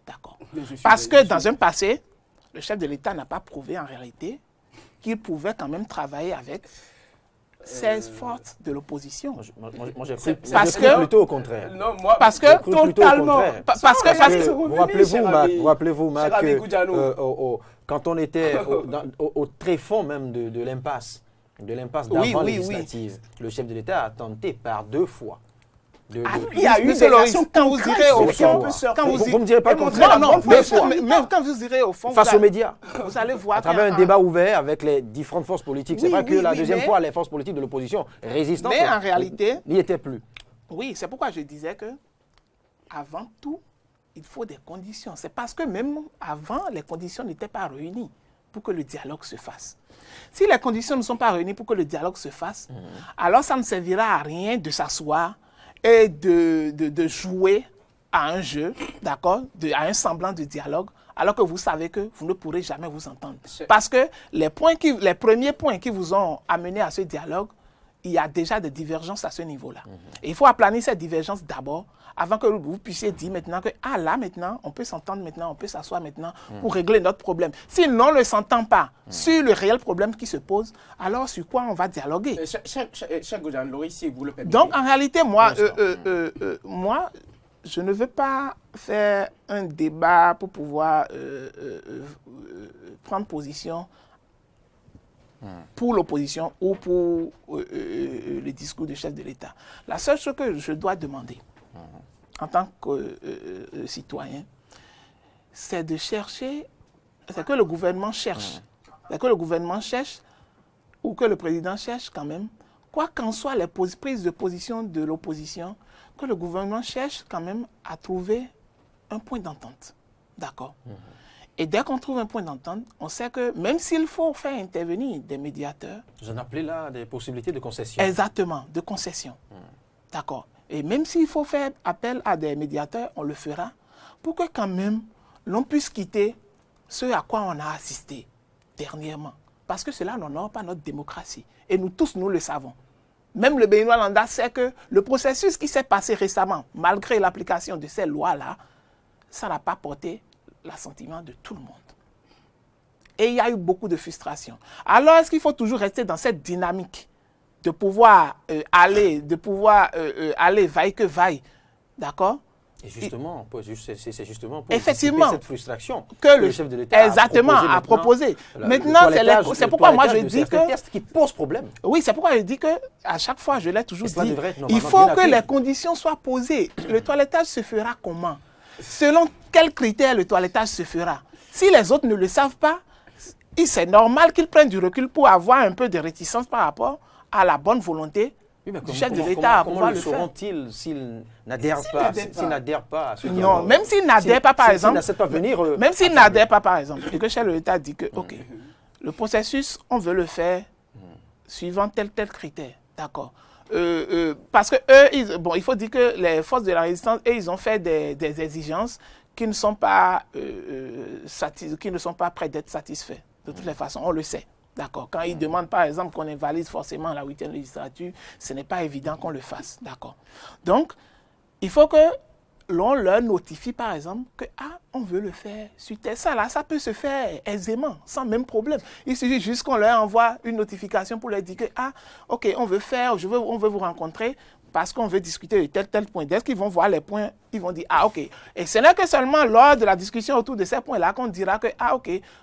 D'accord. Parce que dans un passé, le chef de l'État n'a pas prouvé en réalité qu'il pouvait quand même travailler avec ces forces de l'opposition. Moi, j'ai C'est- cru parce j'ai cru que- plutôt au contraire. Non, moi, Parce que J'ai cru plutôt au totalement... contraire. Parce que Vous rappelez-vous, Marc, cher ami que, Goudjano. quand on était au tréfonds même de l'impasse d'avant Oui. législative, le chef de l'État a tenté par 2 fois de... il y a eu Monsieur des Loris, actions quand vous concrètes irez au sur lesquelles fond, on peut surfer. quand Vous ne me direz pas le Et montrer contraire. la Non, bonne foi. même quand vous irez au fond, Face aux médias, vous allez voir... à travers un débat ouvert avec les différentes forces politiques. C'est Oui, vrai que oui, la oui, deuxième mais- fois, les forces politiques de l'opposition résistantes Mais en réalité, n'y étaient plus. oui, c'est pourquoi je disais que, avant tout, il faut des conditions. C'est parce que même avant, les conditions n'étaient pas réunies pour que le dialogue se fasse. Si les conditions ne sont pas réunies pour que le dialogue se fasse, alors ça ne servira à rien de s'asseoir et de jouer à un jeu, d'accord, à un semblant de dialogue, alors que vous savez que vous ne pourrez jamais vous entendre. Parce que les premiers points qui vous ont amené à ce dialogue, il y a déjà des divergences à ce niveau-là. Et il faut aplanir ces divergences d'abord, avant que vous puissiez dire maintenant que, ah là maintenant, on peut s'entendre maintenant, on peut s'asseoir maintenant pour régler notre problème. Si on ne s'entend pas sur le réel problème qui se pose, alors sur quoi on va dialoguer? Cher Goudianou Lori, si vous le permettez. Donc en réalité, moi, je ne veux pas faire un débat pour pouvoir prendre position pour l'opposition ou pour le discours du chef de l'État. La seule chose que je dois demander en tant que citoyen, c'est de chercher, c'est que le gouvernement cherche, c'est que le gouvernement cherche ou que le président cherche quand même, quoi qu'en soient les prises de position de l'opposition, que le gouvernement cherche quand même à trouver un point d'entente. D'accord. Et dès qu'on trouve un point d'entente, on sait que même s'il faut faire intervenir des médiateurs... Vous en appelez là des possibilités de concession. Exactement, de concession. D'accord. Et même s'il faut faire appel à des médiateurs, on le fera pour que quand même l'on puisse quitter ce à quoi on a assisté dernièrement. Parce que cela n'honore pas notre démocratie. Et nous tous, nous le savons. Même le Béninois lambda sait que le processus qui s'est passé récemment, malgré l'application de ces lois-là, ça n'a pas porté l'assentiment de tout le monde. Et il y a eu beaucoup de frustration. Alors, est-ce qu'il faut toujours rester dans cette dynamique de pouvoir aller vaille que vaille, d'accord? Et justement, c'est justement pour effectivement cette frustration que le chef de l'État a proposé. Maintenant, c'est pourquoi moi je dis que... C'est qui pose problème. Oui, c'est pourquoi je dis que à chaque fois, je l'ai toujours dit, il faut que les conditions soient posées. Le toilettage se fera comment? Selon quels critères le toilettage se fera? Si les autres ne le savent pas, c'est normal qu'ils prennent du recul pour avoir un peu de réticence par rapport à la bonne volonté du chef de l'État à pouvoir le faire. Comment le sauront-ils s'ils n'adhèrent pas à ce dialogue? Non, même s'ils n'adhèrent pas, par exemple, même s'ils n'adhèrent pas, par exemple, et que le chef de l'État dit que, ok, le processus, on veut le faire suivant tel critère, d'accord. Parce que eux, il faut dire que les forces de la résistance, ils ont fait des exigences qui ne sont pas prêtes d'être satisfaites. De toutes les façons, on le sait. D'accord. Quand ils demandent, par exemple, qu'on invalide forcément la 8e législature, ce n'est pas évident qu'on le fasse. D'accord. Donc, il faut que l'on leur notifie, par exemple, que on veut le faire sur tel. Ça, là, ça peut se faire aisément, sans même problème. Il suffit juste qu'on leur envoie une notification pour leur dire que, ok, on veut vous rencontrer parce qu'on veut discuter de tel point. Dès qu'ils vont voir les points, ils vont dire, ok. Et ce n'est que seulement lors de la discussion autour de ces points-là qu'on dira que,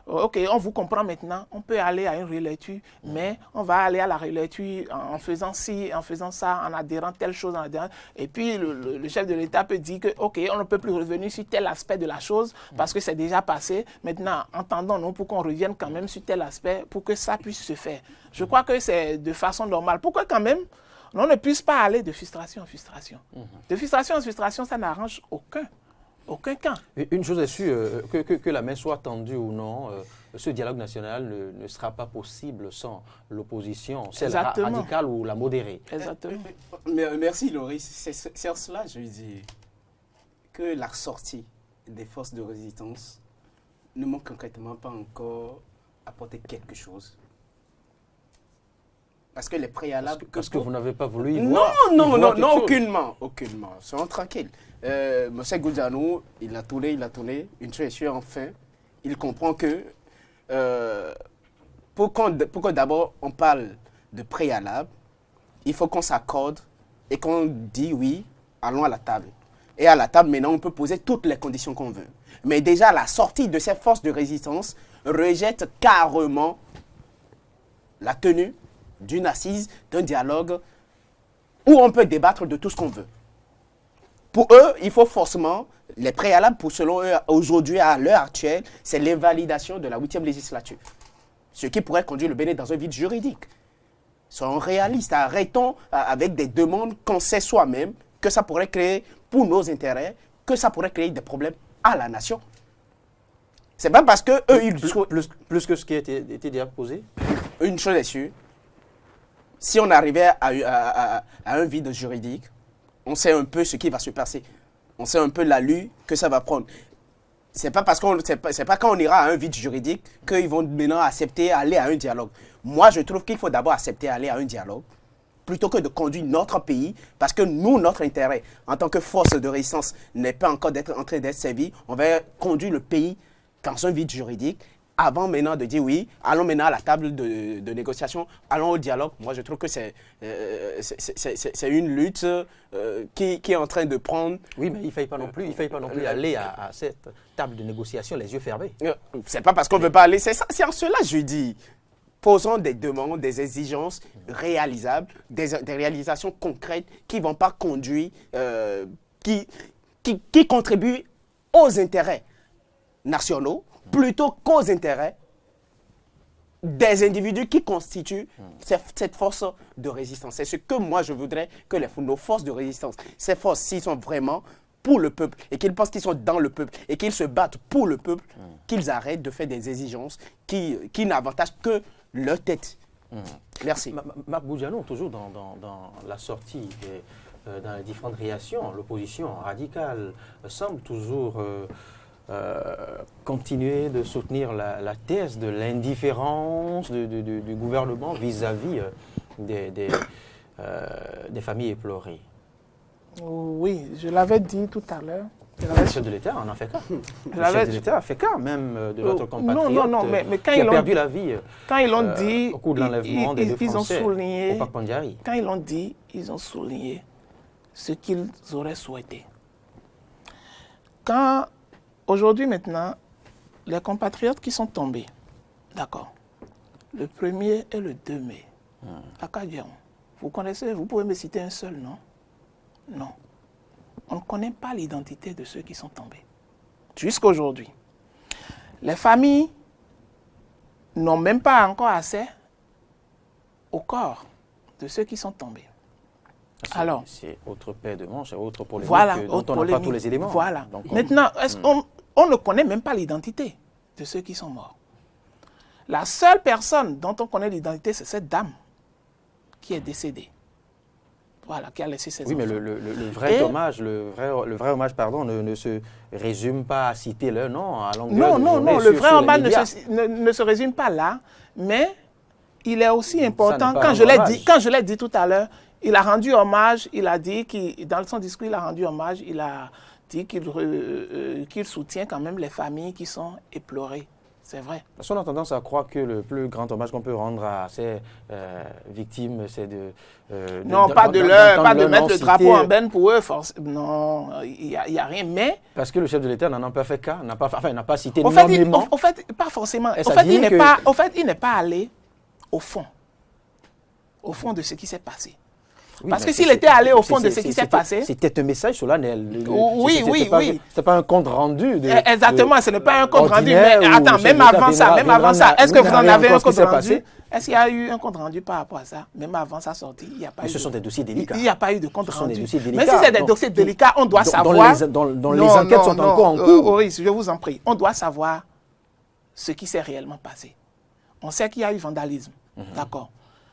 ok, on vous comprend maintenant, on peut aller à une relecture, mais on va aller à la relecture en faisant ci, en faisant ça, en adhérant telle chose, et puis le chef de l'État peut dire que, ok, on ne peut plus revenir sur tel aspect de la chose parce que c'est déjà passé. Maintenant, entendons-nous pour qu'on revienne quand même sur tel aspect pour que ça puisse se faire. Je crois que c'est de façon normale. Pourquoi quand même on ne puisse pas aller de frustration en frustration. De frustration en frustration, ça n'arrange aucun camp. Une chose est sûre, que la main soit tendue ou non, ce dialogue national ne sera pas possible sans l'opposition, celle radicale ou la modérée. Exactement. Merci Loris. C'est en cela, je dis, que la sortie des forces de résistance ne m'a concrètement pas encore apporté quelque chose. Parce que les préalables... Parce que vous n'avez pas voulu y voir. Non, aucunement. Soyons tranquilles. Monsieur Goudianou, il a tourné. Une chose est sûre, enfin, il comprend que pour que d'abord on parle de préalable, il faut qu'on s'accorde et qu'on dise oui, allons à la table. Et à la table, maintenant, on peut poser toutes les conditions qu'on veut. Mais déjà, la sortie de ces forces de résistance rejette carrément la tenue d'une assise, d'un dialogue où on peut débattre de tout ce qu'on veut. Pour eux, il faut forcément, les préalables, selon eux, aujourd'hui, à l'heure actuelle, c'est l'invalidation de la 8e législature. Ce qui pourrait conduire le Bénin dans un vide juridique. Soyons réalistes, arrêtons avec des demandes qu'on sait soi-même que ça pourrait créer pour nos intérêts que ça pourrait créer des problèmes à la nation. C'est pas parce que eux, ils... Plus que ce qui a été déjà posé. Une chose est sûre, si on arrivait à un vide juridique, on sait un peu ce qui va se passer. On sait un peu l'allure que ça va prendre. C'est pas parce qu'on, c'est pas quand on ira à un vide juridique qu'ils vont maintenant accepter aller à un dialogue. Moi, je trouve qu'il faut d'abord accepter aller à un dialogue plutôt que de conduire notre pays, parce que nous, notre intérêt, en tant que force de résistance, n'est pas encore en train d'être servi. On va conduire le pays dans un vide juridique, avant maintenant de dire oui, allons maintenant à la table de négociation, allons au dialogue. Moi, je trouve que c'est une lutte qui est en train de prendre... Oui, mais il ne faille pas non plus aller à cette table de négociation les yeux fermés. C'est pas parce qu'on ne veut pas aller, c'est en cela que je dis. Posons des demandes, des exigences réalisables, des réalisations concrètes qui ne vont pas conduire, qui contribuent aux intérêts nationaux plutôt qu'aux intérêts des individus qui constituent cette force de résistance. C'est ce que moi je voudrais que nos forces de résistance, ces forces, s'ils sont vraiment pour le peuple et qu'ils pensent qu'ils sont dans le peuple et qu'ils se battent pour le peuple, qu'ils arrêtent de faire des exigences qui n'avantagent que leur tête. Merci. Marc Boudjano, toujours dans la sortie, dans les différentes réactions, l'opposition radicale semble toujours continuer de soutenir la thèse de l'indifférence du gouvernement vis-à-vis des familles éplorées. Oui, je l'avais dit tout à l'heure. Le chef de l'État en a fait cas. Le chef de l'État a fait cas même de notre compatriote mais quand qui a perdu la vie quand ils l'ont dit, au cours de l'enlèvement des deux Français souligné, au Parc Pandjari. Quand ils l'ont dit, ils ont souligné ce qu'ils auraient souhaité. Quand, aujourd'hui maintenant, les compatriotes qui sont tombés, d'accord, le 1er et le 2 mai, à Kadiaon, vous connaissez, vous pouvez me citer un seul nom? Non. On ne connaît pas l'identité de ceux qui sont tombés. Jusqu'à aujourd'hui. Les familles n'ont même pas encore accès au corps de ceux qui sont tombés. Alors, c'est autre paire de manches, autre polémique, voilà, dont on n'a pas tous les éléments. Voilà. Donc, maintenant, on ne connaît même pas l'identité de ceux qui sont morts. La seule personne dont on connaît l'identité, c'est cette dame qui est décédée. Voilà, qui a laissé ses enfants. Oui, mais le vrai hommage, ne se résume pas à citer leur nom à longueur de journée. Non, le vrai hommage ne se résume pas là, mais il est aussi important. Quand je l'ai dit tout à l'heure, il a rendu hommage, il a dit, dans son discours, il a rendu hommage, il a dit qu'il soutient quand même les familles qui sont éplorées. C'est vrai. Parce qu'on a tendance à croire que le plus grand hommage qu'on peut rendre à ces victimes, c'est pas de mettre le drapeau en benne pour eux. Non, il n'y a rien. Mais parce que le chef de l'État n'en a pas fait cas, n'a pas cité nommément. Au fait, pas forcément. Au fait, il n'est pas allé au fond de ce qui s'est passé. Oui, parce que s'il était allé au fond de ce qui s'est passé... C'était un message solennel. Oui. C'était pas un compte rendu. Exactement, ce n'est pas un compte rendu. Mais attends, même avant ça, est-ce que vous en avez un compte rendu? Est-ce qu'il y a eu un compte rendu par rapport à ça? Même avant sa sortie, il n'y a pas eu... Ce sont des dossiers délicats. Il n'y a pas eu de compte rendu. Mais si c'est des dossiers délicats, on doit savoir... Dont les enquêtes sont encore en cours. Oui, je vous en prie. On doit savoir ce qui s'est réellement passé. On sait qu'il y a eu vandalisme. D'accord.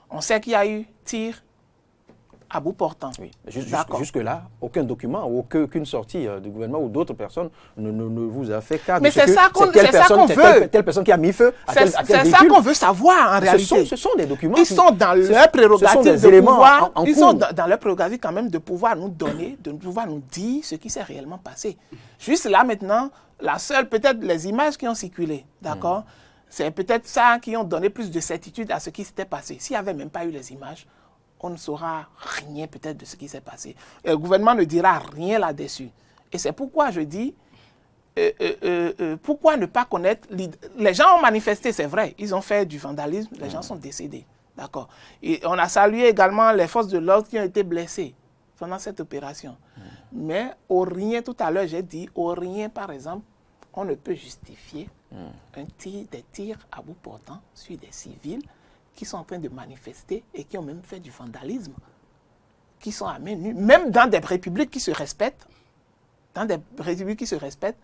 On sait qu'il y a eu tir à bout portant. Oui. Jusque-là, aucun document, aucune sortie du gouvernement ou d'autres personnes ne vous a fait cas. Mais c'est ça qu'on veut. Telle personne qui a mis feu à tel véhicule. C'est ça qu'on veut savoir en réalité. Ce sont des documents. Ils sont dans leur prérogative de pouvoir. Ils sont dans leur prérogative quand même de pouvoir nous donner, de pouvoir nous dire ce qui s'est réellement passé. Juste là maintenant, peut-être les images qui ont circulé, d'accord, c'est peut-être ça qui ont donné plus de certitude à ce qui s'était passé. S'il n'y avait même pas eu les images, on ne saura rien peut-être de ce qui s'est passé. Et le gouvernement ne dira rien là-dessus. Et c'est pourquoi je dis, pourquoi ne pas connaître... Les gens ont manifesté, c'est vrai, ils ont fait du vandalisme, les gens sont décédés. D'accord. Et on a salué également les forces de l'ordre qui ont été blessées pendant cette opération. Mais au rien, tout à l'heure, j'ai dit, au rien, par exemple, on ne peut justifier des tirs à bout portant sur des civils qui sont en train de manifester et qui ont même fait du vandalisme, qui sont à main nue, même dans des républiques qui se respectent, dans des républiques qui se respectent,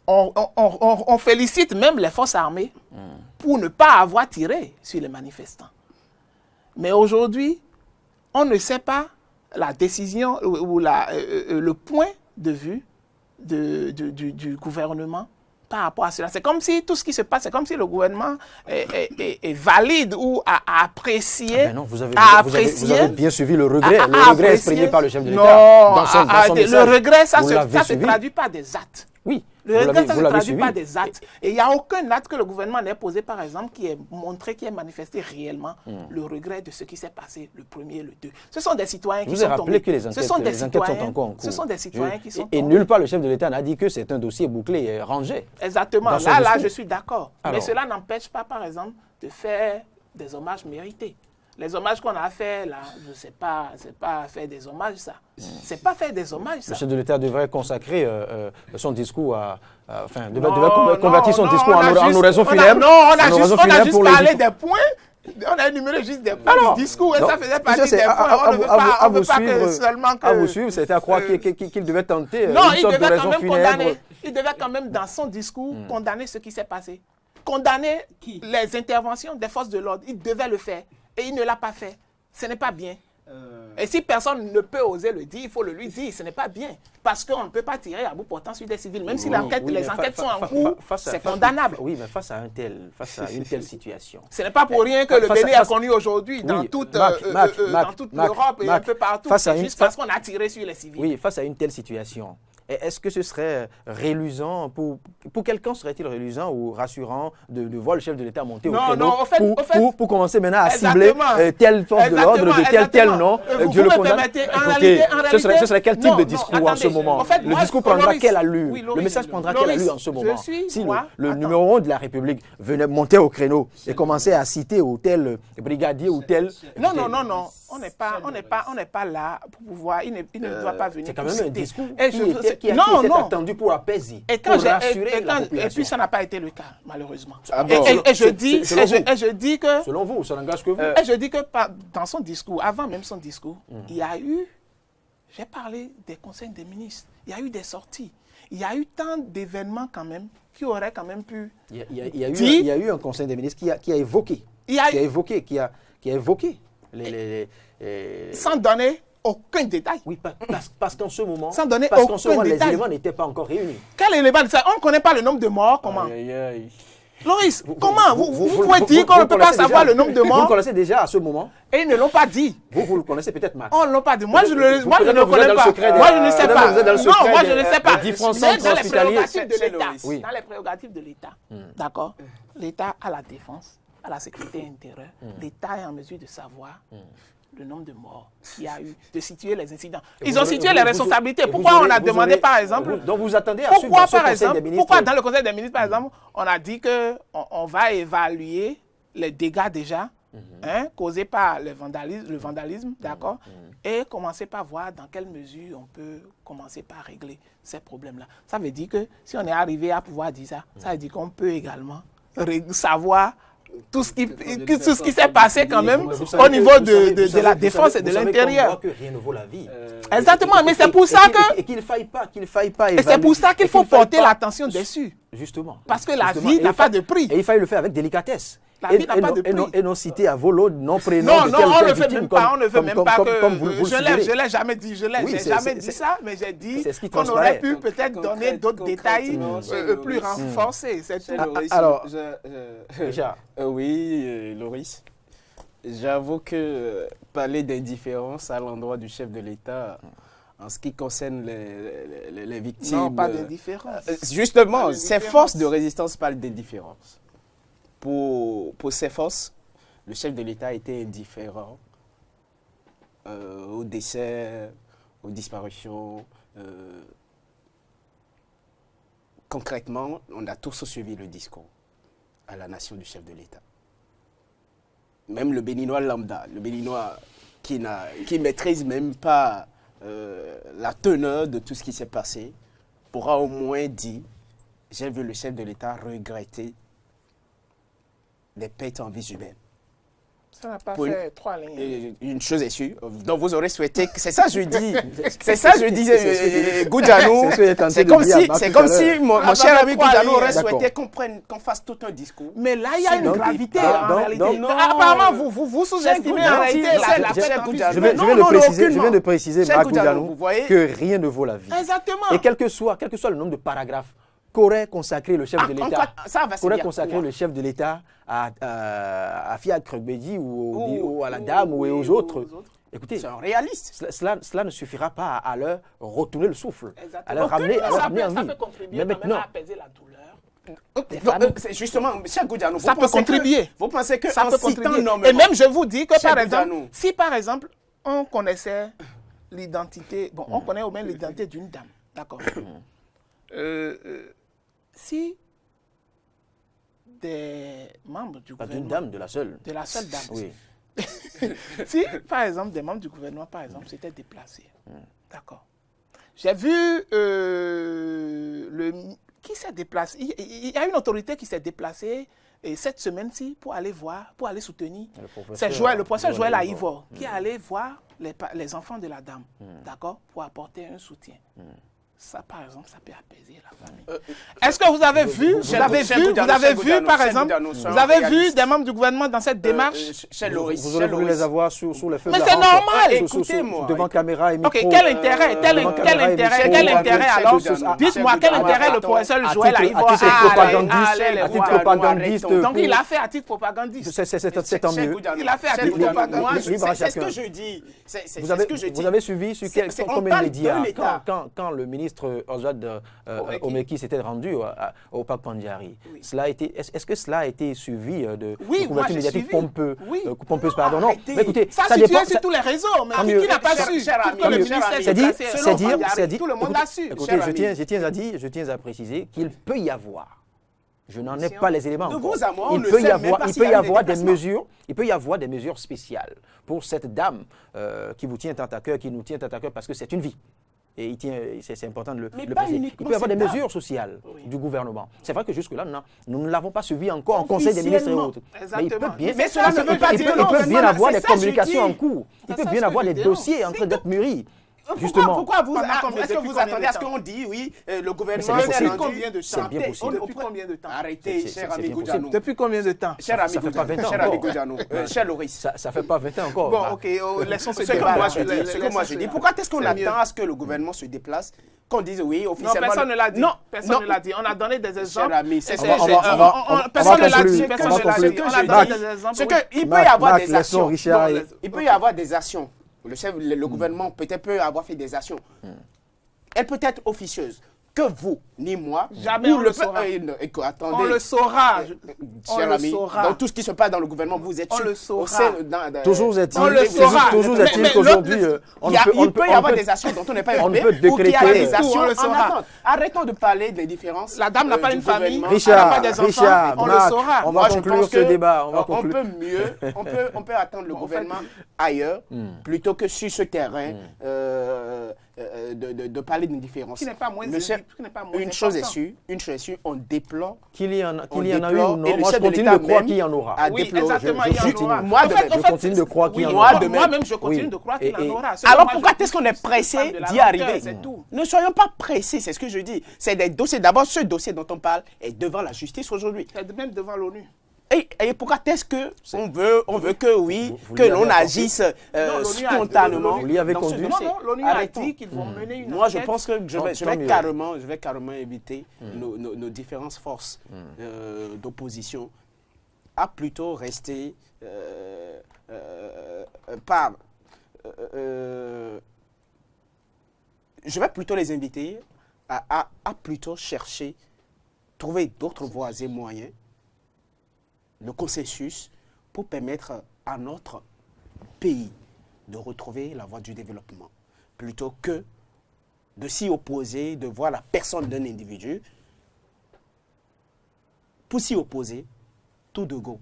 on félicite même les forces armées pour ne pas avoir tiré sur les manifestants. Mais aujourd'hui, on ne sait pas la décision ou le point de vue du gouvernement par rapport à cela. C'est comme si tout ce qui se passe, c'est comme si le gouvernement est valide ou a apprécié. Ah ben non, vous avez bien suivi le regret. Le regret exprimé par le chef de l'État. Non, dans son message. le regret, ça Vous ne l'avez se traduit pas des actes. Oui. Le regret, ça ne se traduit suivi. pas des actes. Et il n'y a aucun acte que le gouvernement n'ait posé, par exemple, qui ait montré, qui ait manifesté réellement le regret de ce qui s'est passé le 1er et le 2. Ce sont des citoyens qui sont tombés. Je vous ai rappelé que les enquêtes sont encore en cours. Ce sont des citoyens qui sont tombés. Et nulle part le chef de l'État n'a dit que c'est un dossier bouclé et rangé. Exactement. Là, je suis d'accord. Mais cela n'empêche pas, par exemple, de faire des hommages mérités. Les hommages qu'on a faits, là, c'est pas faire des hommages, ça. C'est pas faire des hommages, ça. Le chef de l'État devrait consacrer son discours devrait convertir son discours en oraison funèbre. Non, on a juste parlé des points. On a énuméré juste des points du discours et ça faisait partie des points. On ne veut pas que seulement que... À vous suivre, c'était à croire qu'il devait tenter une il sorte devait d'oraison quand même funèbre. condamner. Il devait quand même, dans son discours, condamner ce qui s'est passé. Condamner les interventions des forces de l'ordre. Il devait le faire. Et il ne l'a pas fait. Ce n'est pas bien. Et si personne ne peut oser le dire, il faut le lui dire. Ce n'est pas bien. Parce qu'on ne peut pas tirer à bout portant sur des civils. Même si les enquêtes sont en cours, c'est condamnable. Oui, mais face à une telle situation. Ce n'est pas pour rien que le Bénin a connu aujourd'hui dans toute l'Europe et un peu partout. C'est juste parce qu'on a tiré sur les civils. Oui, face à une telle situation. Est-ce que ce serait rélusant, pour quelqu'un serait-il rélusant ou rassurant de voir le chef de l'État monter au créneau pour commencer maintenant à cibler telle force de l'ordre de tel nom, Dieu le condamne. Ce serait quel type de discours en ce moment? Le discours prendra quelle allure? Le message prendra quelle allure en ce moment? Si le numéro 1 de la République venait monter au créneau et commencer à citer ou tel brigadier ou tel... Non. On n'est pas là pour pouvoir... Il ne doit pas venir. C'est quand même un discours qui était attendu pour apaiser, pour rassurer la population. Et puis ça n'a pas été le cas, malheureusement. Et je dis que... Selon vous, ça n'engage que vous. Et je dis que dans son discours, avant même son discours, il y a eu... J'ai parlé des conseils des ministres. Il y a eu des sorties. Il y a eu tant d'événements quand même qui auraient quand même pu... Il y a eu un conseil des ministres qui a évoqué sans donner aucun détail. Oui, parce qu'en ce moment, sans donner aucun les détail. éléments n'étaient pas encore réunis. Quel élément? On ne connaît pas le nombre de morts, comment? Loris, comment vous pouvez dire qu'on ne peut pas savoir le nombre de morts? Vous le connaissez déjà à ce moment. Et ils ne l'ont pas dit. Vous le connaissez peut-être mal. On ne l'a pas dit. Moi, je ne le connais pas. Moi, je ne sais pas. Non, moi, je ne sais pas. Mais dans les prérogatives de l'État. Dans les prérogatives de l'État. D'accord? L'État a la défense, a la sécurité intérieure. L'État est en mesure de savoir le nombre de morts qu'il y a eu, de situer les incidents. Ils ont situé les responsabilités. Pourquoi on a demandé, par exemple... Donc vous attendez à ce Conseil des ministres... Pourquoi dans le Conseil des ministres, par exemple, on a dit qu'on va évaluer les dégâts déjà causés par le vandalisme, d'accord, et commencer par voir dans quelle mesure on peut commencer par régler ces problèmes-là. Ça veut dire que si on est arrivé à pouvoir dire ça, ça veut dire qu'on peut également savoir tout ce qui s'est passé quand même au niveau de la défense et de l'intérieur. Que rien ne vaut la vie. Exactement, mais c'est pour ça que... Et qu'il ne faille pas Et c'est pour ça qu'il faut porter l'attention dessus. Justement. Parce que la vie n'a pas de prix. Et il faille le faire avec délicatesse. La vie n'a pas de prix. Et non citer à volo, non prénom. Non, on ne le fait même pas. On ne fait même pas que... Je ne l'ai jamais dit. Je n'ai jamais dit ça, mais j'ai dit qu'on aurait pu peut-être donner d'autres détails plus renforcés. C'est tout. Alors, oui, Loris, j'avoue que parler d'indifférence à l'endroit du chef de l'État... En ce qui concerne les victimes... Non, pas d'indifférence. Justement, ces forces de résistance parlent d'indifférence. Pour ces forces, le chef de l'État était indifférent aux décès, aux disparitions. Concrètement, on a tous suivi le discours à la nation du chef de l'État. Même le Béninois lambda, le Béninois qui ne maîtrise même pas... la teneur de tout ce qui s'est passé, pourra au moins dire « J'ai vu le chef de l'État regretter des pertes en vie humaine ». Ça n'a pas Pour une- fait 3 lignes. Et une chose est sûre, donc vous aurez souhaité, c'est ça je dis, c'est ça je disais, Goudianou, c'est comme si mon cher ami Goudianou aurait souhaité qu'on fasse tout un discours. Mais là, il y a une gravité donc- en réalité. donc- Apparemment, vous sous-estimez en réalité la Cher tête en Goudianou. Je viens Non, de non, préciser, je aucunement. viens de préciser, Cher Marc Goudianou, Goudianou, vous voyez, que rien ne vaut la vie. Exactement. Et quel que soit le nombre de paragraphes qu'aurait consacré le chef de l'État, ça va, c'est qu'aurait bien. consacré le chef de l'État à Fiat Krugbedi ou à la dame ou aux autres. Écoutez, C'est un réaliste. cela ne suffira pas à leur retourner le souffle, à Exactement. leur ramener en Ça vie. peut contribuer Mais quand même maintenant, à apaiser la douleur. des femmes- C'est justement, cher Goudianou, Ça peut contribuer. Vous pensez que Ça en peut citant contribuer. nommément- Et même, je vous dis que, Cher par exemple, Goudianou. si par exemple, on connaissait l'identité, bon, on connaît au moins l'identité d'une dame, d'accord. Si des membres du pas gouvernement... d'une dame, de la seule. De la seule dame. Oui. Si, par exemple, des membres du gouvernement, par exemple, s'étaient déplacés, d'accord. J'ai vu qui s'est déplacé. Il y a une autorité qui s'est déplacée cette semaine-ci pour aller voir, pour aller soutenir. C'est le professeur Joël Aïvor qui est allé voir les enfants de la dame, d'accord, pour apporter un soutien. Ça, par exemple, ça peut apaiser la famille. Est-ce que vous avez vu, par exemple, vous avez vu des membres du gouvernement dans cette démarche? Chez Loris. Vous aurez voulu les avoir sur le feu Mais de la c'est rampe, normal. Écoutez-moi. devant caméra et micro. Ok, quel intérêt, quel intérêt alors? Dites-moi quel intérêt le professeur Joël Aïvor à titre propagandiste. Donc il a fait à titre propagandiste. C'est tant mieux. Il a fait à titre propagandiste. C'est ce que je dis. Vous avez suivi sur combien de médias quand le ministre Oswald Omeki s'était rendu au parc Pandiari. Est-ce que cela a été suivi de couverture médiatique pompeuse, pardon. Non, mais écoutez, ça dépend. sur tous les réseaux, mais mieux. qui n'a pas su? C'est dire. Tout le monde a su. Écoutez, je tiens à préciser qu'il peut y avoir. Je n'en ai pas les éléments encore. Il peut y avoir des mesures spéciales pour cette dame qui vous tient tant à cœur, qui nous tient tant à cœur, parce que c'est une vie. Et c'est important de le préciser. Il peut y avoir des mesures sociales du gouvernement. C'est vrai que jusque-là, nous ne l'avons pas suivi encore en Conseil des ministres et autres. Mais il peut bien avoir des communications en cours. Il peut bien avoir des dossiers en train d'être mûris. Justement. Pourquoi est-ce que vous attendez à ce qu'on dit, oui, le gouvernement c'est rendu... combien de temps? Depuis combien de temps? Arrêtez, cher ami Goudianou. Depuis combien de temps? Cher ami Goudianou, cher Loris. Ça fait pas 20 ans encore. Bon, ok, laissons ce Ce débat. que moi je dis, pourquoi est-ce qu'on attend à ce que le gouvernement se déplace, qu'on dise oui, Non, officiellement... personne ne l'a dit. Non, Personne ne l'a dit. On a donné des exemples. cher ami, Personne ne l'a dit. Personne ne l'a dit. On a donné des exemples. Il peut y avoir des actions. Richard, Il peut y avoir des actions. Le gouvernement peut-être peut avoir fait des actions. Elle peut être officieuse. Que vous, ni moi, jamais on le saura. Attendez. On le saura. Cher ami, dans tout ce qui se passe dans le gouvernement, vous êtes on le saura. Toujours est-il qu'aujourd'hui, il peut y avoir des actions dont on n'est pas informé, ou qu'il y a des actions on le en saura. attente. Arrêtons de parler des différences. La dame n'a pas une famille. Richard, elle n'a pas des enfants. On le saura. On va conclure ce débat. On peut attendre le gouvernement ailleurs plutôt que sur ce terrain de parler d'une différence. Qui n'est pas moins Une chose est sûre, on déplore qu'il y en a eu ou non. et le Moi, je chef de continue de l'État croire même qu'il y en aura. a Oui, déploré. exactement, il y en aura. Je continue de croire qu'il y en aura. Moi-même, je continue de croire qu'il y en aura. Alors pourquoi est-ce qu'on est pressé d'y arriver? C'est tout. Ne soyons pas pressés, c'est ce que je dis. C'est des dossiers. D'abord, ce dossier dont on parle est devant la justice aujourd'hui. C'est même devant l'ONU. Et pourquoi est-ce que on veut que oui, que l'on agisse spontanément? Vous l'y avez dans ce conduit? dossier? Non, l'ONU a dit qu'ils vont mener une enquête. Moi, je pense que je vais carrément éviter nos différentes forces d'opposition à plutôt rester je vais plutôt les inviter à plutôt chercher, trouver d'autres voies et moyens, le consensus, pour permettre à notre pays de retrouver la voie du développement, plutôt que de s'y opposer, de voir la personne d'un individu. Pour s'y opposer, tout de go.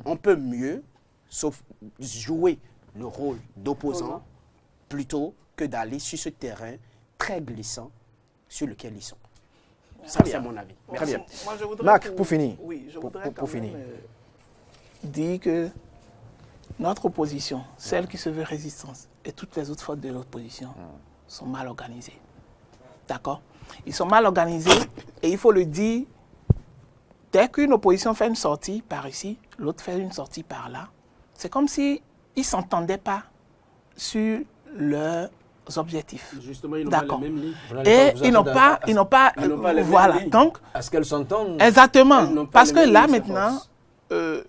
On peut mieux sauf jouer le rôle d'opposant plutôt que d'aller sur ce terrain très glissant sur lequel ils sont. Ça, c'est mon avis. Très bien. Moi, je voudrais Marc, pour finir. Oui, je Pour voudrais finir. dire que notre opposition, celle qui se veut résistance, et toutes les autres forces de l'opposition sont mal organisées. D'accord? Ils sont mal organisés et il faut le dire, dès qu'une opposition fait une sortie par ici, l'autre fait une sortie par là, c'est comme s'ils ne s'entendaient pas sur leurs objectifs. Justement, ils n'ont pas les mêmes lignes. Et ils n'ont pas les voilà. mêmes lignes. Donc, À ce qu'elles s'entendent. exactement. Parce que les mêmes là, lignes, maintenant, je pense.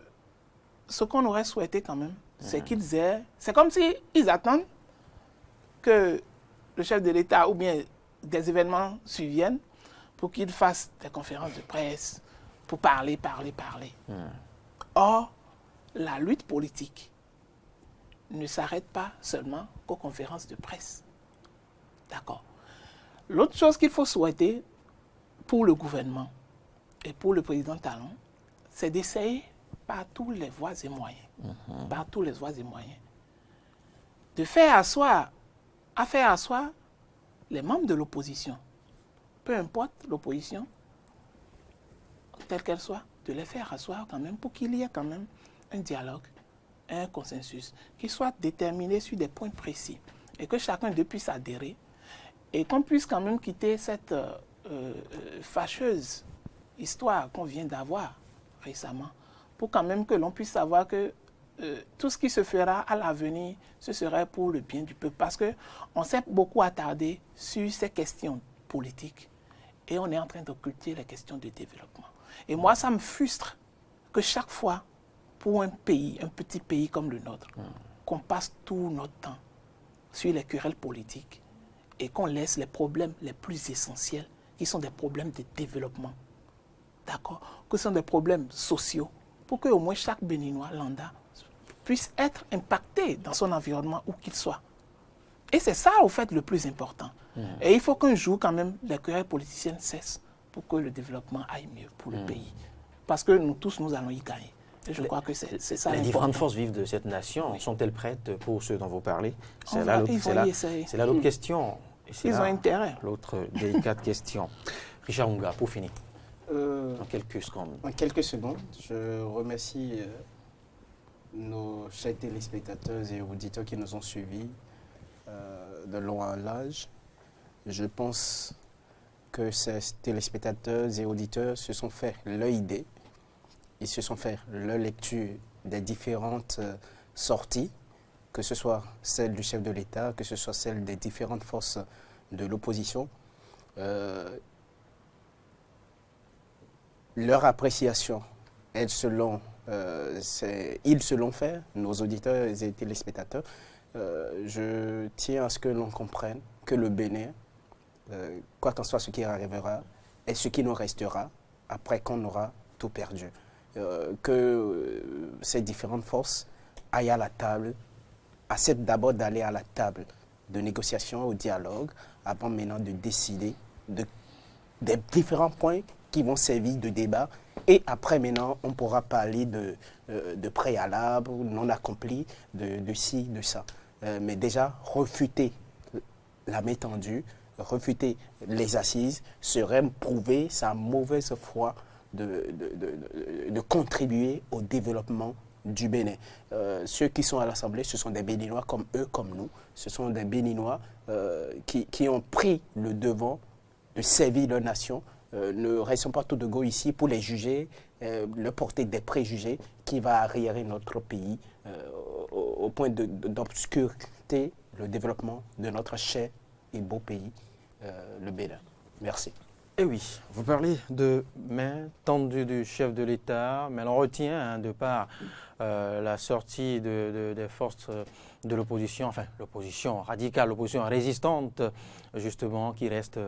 ce qu'on aurait souhaité quand même, c'est qu'ils aient... C'est comme s'ils attendent que le chef de l'État ou bien des événements surviennent pour qu'ils fassent des conférences de presse, pour parler. Or, la lutte politique ne s'arrête pas seulement qu'aux conférences de presse. D'accord. L'autre chose qu'il faut souhaiter pour le gouvernement et pour le président Talon, c'est d'essayer par tous les voies et moyens, de faire asseoir les membres de l'opposition, peu importe l'opposition, telle qu'elle soit, de les faire asseoir quand même pour qu'il y ait quand même un dialogue, un consensus, qui soit déterminé sur des points précis et que chacun d'eux puisse adhérer et qu'on puisse quand même quitter cette fâcheuse histoire qu'on vient d'avoir récemment pour quand même que l'on puisse savoir que tout ce qui se fera à l'avenir, ce serait pour le bien du peuple. Parce qu'on s'est beaucoup attardé sur ces questions politiques et on est en train d'occulter les questions de développement. Et moi, ça me frustre que chaque fois, pour un pays, un petit pays comme le nôtre, qu'on passe tout notre temps sur les querelles politiques et qu'on laisse les problèmes les plus essentiels, qui sont des problèmes de développement, d'accord, que ce sont des problèmes sociaux, pour qu'au moins chaque Béninois lambda puisse être impacté dans son environnement où qu'il soit. Et c'est ça, au fait, le plus important. Et il faut qu'un jour, quand même, les querelles politiciennes cessent pour que le développement aille mieux pour le pays. Parce que nous tous, nous allons y gagner. Et je crois que c'est ça Les l'important. différentes forces vives de cette nation sont-elles prêtes pour ce dont vous parlez? On va- ils vont y essayer. C'est là l'autre question. Et c'est Ils là ont intérêt. l'autre délicate question. Richard Unga, pour finir, Euh, en quelques secondes. En quelques secondes, je remercie nos chers téléspectateurs et auditeurs qui nous ont suivis de long en large. Je pense que ces téléspectateurs et auditeurs se sont fait leur idée, ils se sont fait leur lecture des différentes sorties, que ce soit celle du chef de l'État, que ce soit celle des différentes forces de l'opposition. Leur appréciation, ils se l'ont fait, nos auditeurs et téléspectateurs. Je tiens à ce que l'on comprenne que le Bénin, quoi qu'en soit ce qui arrivera, est ce qui nous restera après qu'on aura tout perdu. Que ces différentes forces aillent à la table, acceptent d'abord d'aller à la table de négociation, au dialogue, avant maintenant de décider des différents points qui vont servir de débat. Et après, maintenant, on pourra parler de préalable, non accompli, de ci, de ça. Mais déjà, refuter la main tendue, refuter les assises, serait prouver sa mauvaise foi de contribuer au développement du Bénin. Ceux qui sont à l'Assemblée, ce sont des Béninois comme eux, comme nous. Ce sont des Béninois qui ont pris le devant de servir leur nation. Ne restons pas tout de go ici pour les juger, leur porter des préjugés qui va arriérer notre pays au point d'obscurter le développement de notre cher et beau pays, le Bénin. Merci. Eh oui, vous parlez de main tendue du chef de l'État, mais l'on retient de par la sortie des forces de l'opposition, enfin l'opposition radicale, l'opposition résistante, justement, qui reste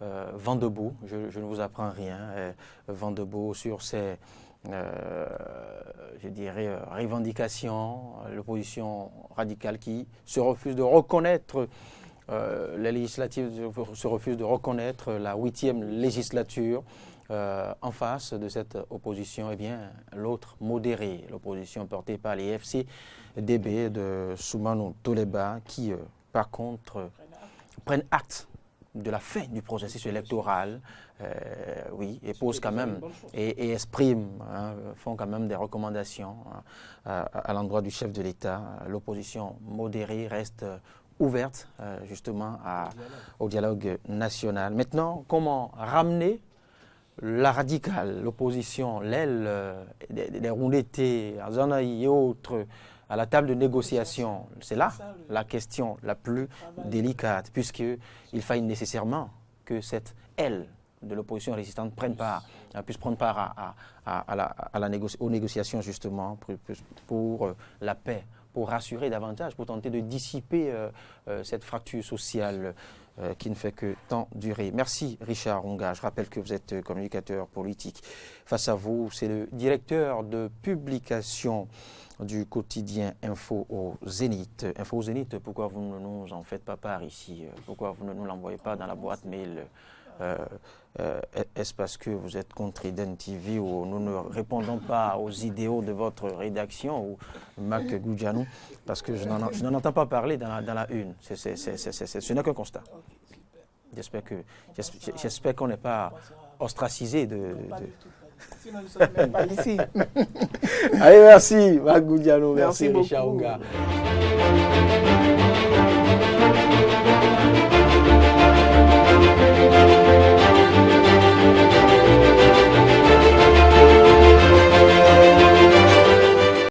vent debout, je ne vous apprends rien, vent debout sur ces, je dirais, revendications, l'opposition radicale qui se refuse de reconnaître les législatives, se refusent de reconnaître la 8e législature. En face de cette opposition, eh bien, l'autre modéré, l'opposition portée par les FCDB de Soumanou Toleba, qui, par contre, prennent acte de la fin du processus électoral, oui, et posent quand même, et expriment, font quand même des recommandations à l'endroit du chef de l'État. L'opposition modérée reste ouverte justement au dialogue national. Maintenant, comment ramener la radicale, l'opposition, l'aile des Roundétés, Azanaï et autres, à la table de négociation? C'est là la question la plus délicate, puisqu'il faille nécessairement que cette aile de l'opposition résistante puisse prendre part aux négociations justement pour la paix, pour rassurer davantage, pour tenter de dissiper cette fracture sociale qui ne fait que tant durer. Merci Richard Runga. Je rappelle que vous êtes communicateur politique. Face à vous, c'est le directeur de publication du quotidien Info au Zénith. Info au Zénith, pourquoi vous ne nous en faites pas part ici? Pourquoi vous ne nous l'envoyez pas dans la boîte mail? Est-ce parce que vous êtes contre Eden TV ou nous ne répondons pas aux idéaux de votre rédaction ou Mac Goudjanou? Parce que je n'en entends pas parler dans la une. Ce n'est qu'un constat. J'espère qu'on n'est pas ostracisé Sinon, je ne serais même pas ici. Allez, merci Mac Goudjanou, merci beaucoup. Richard Runga.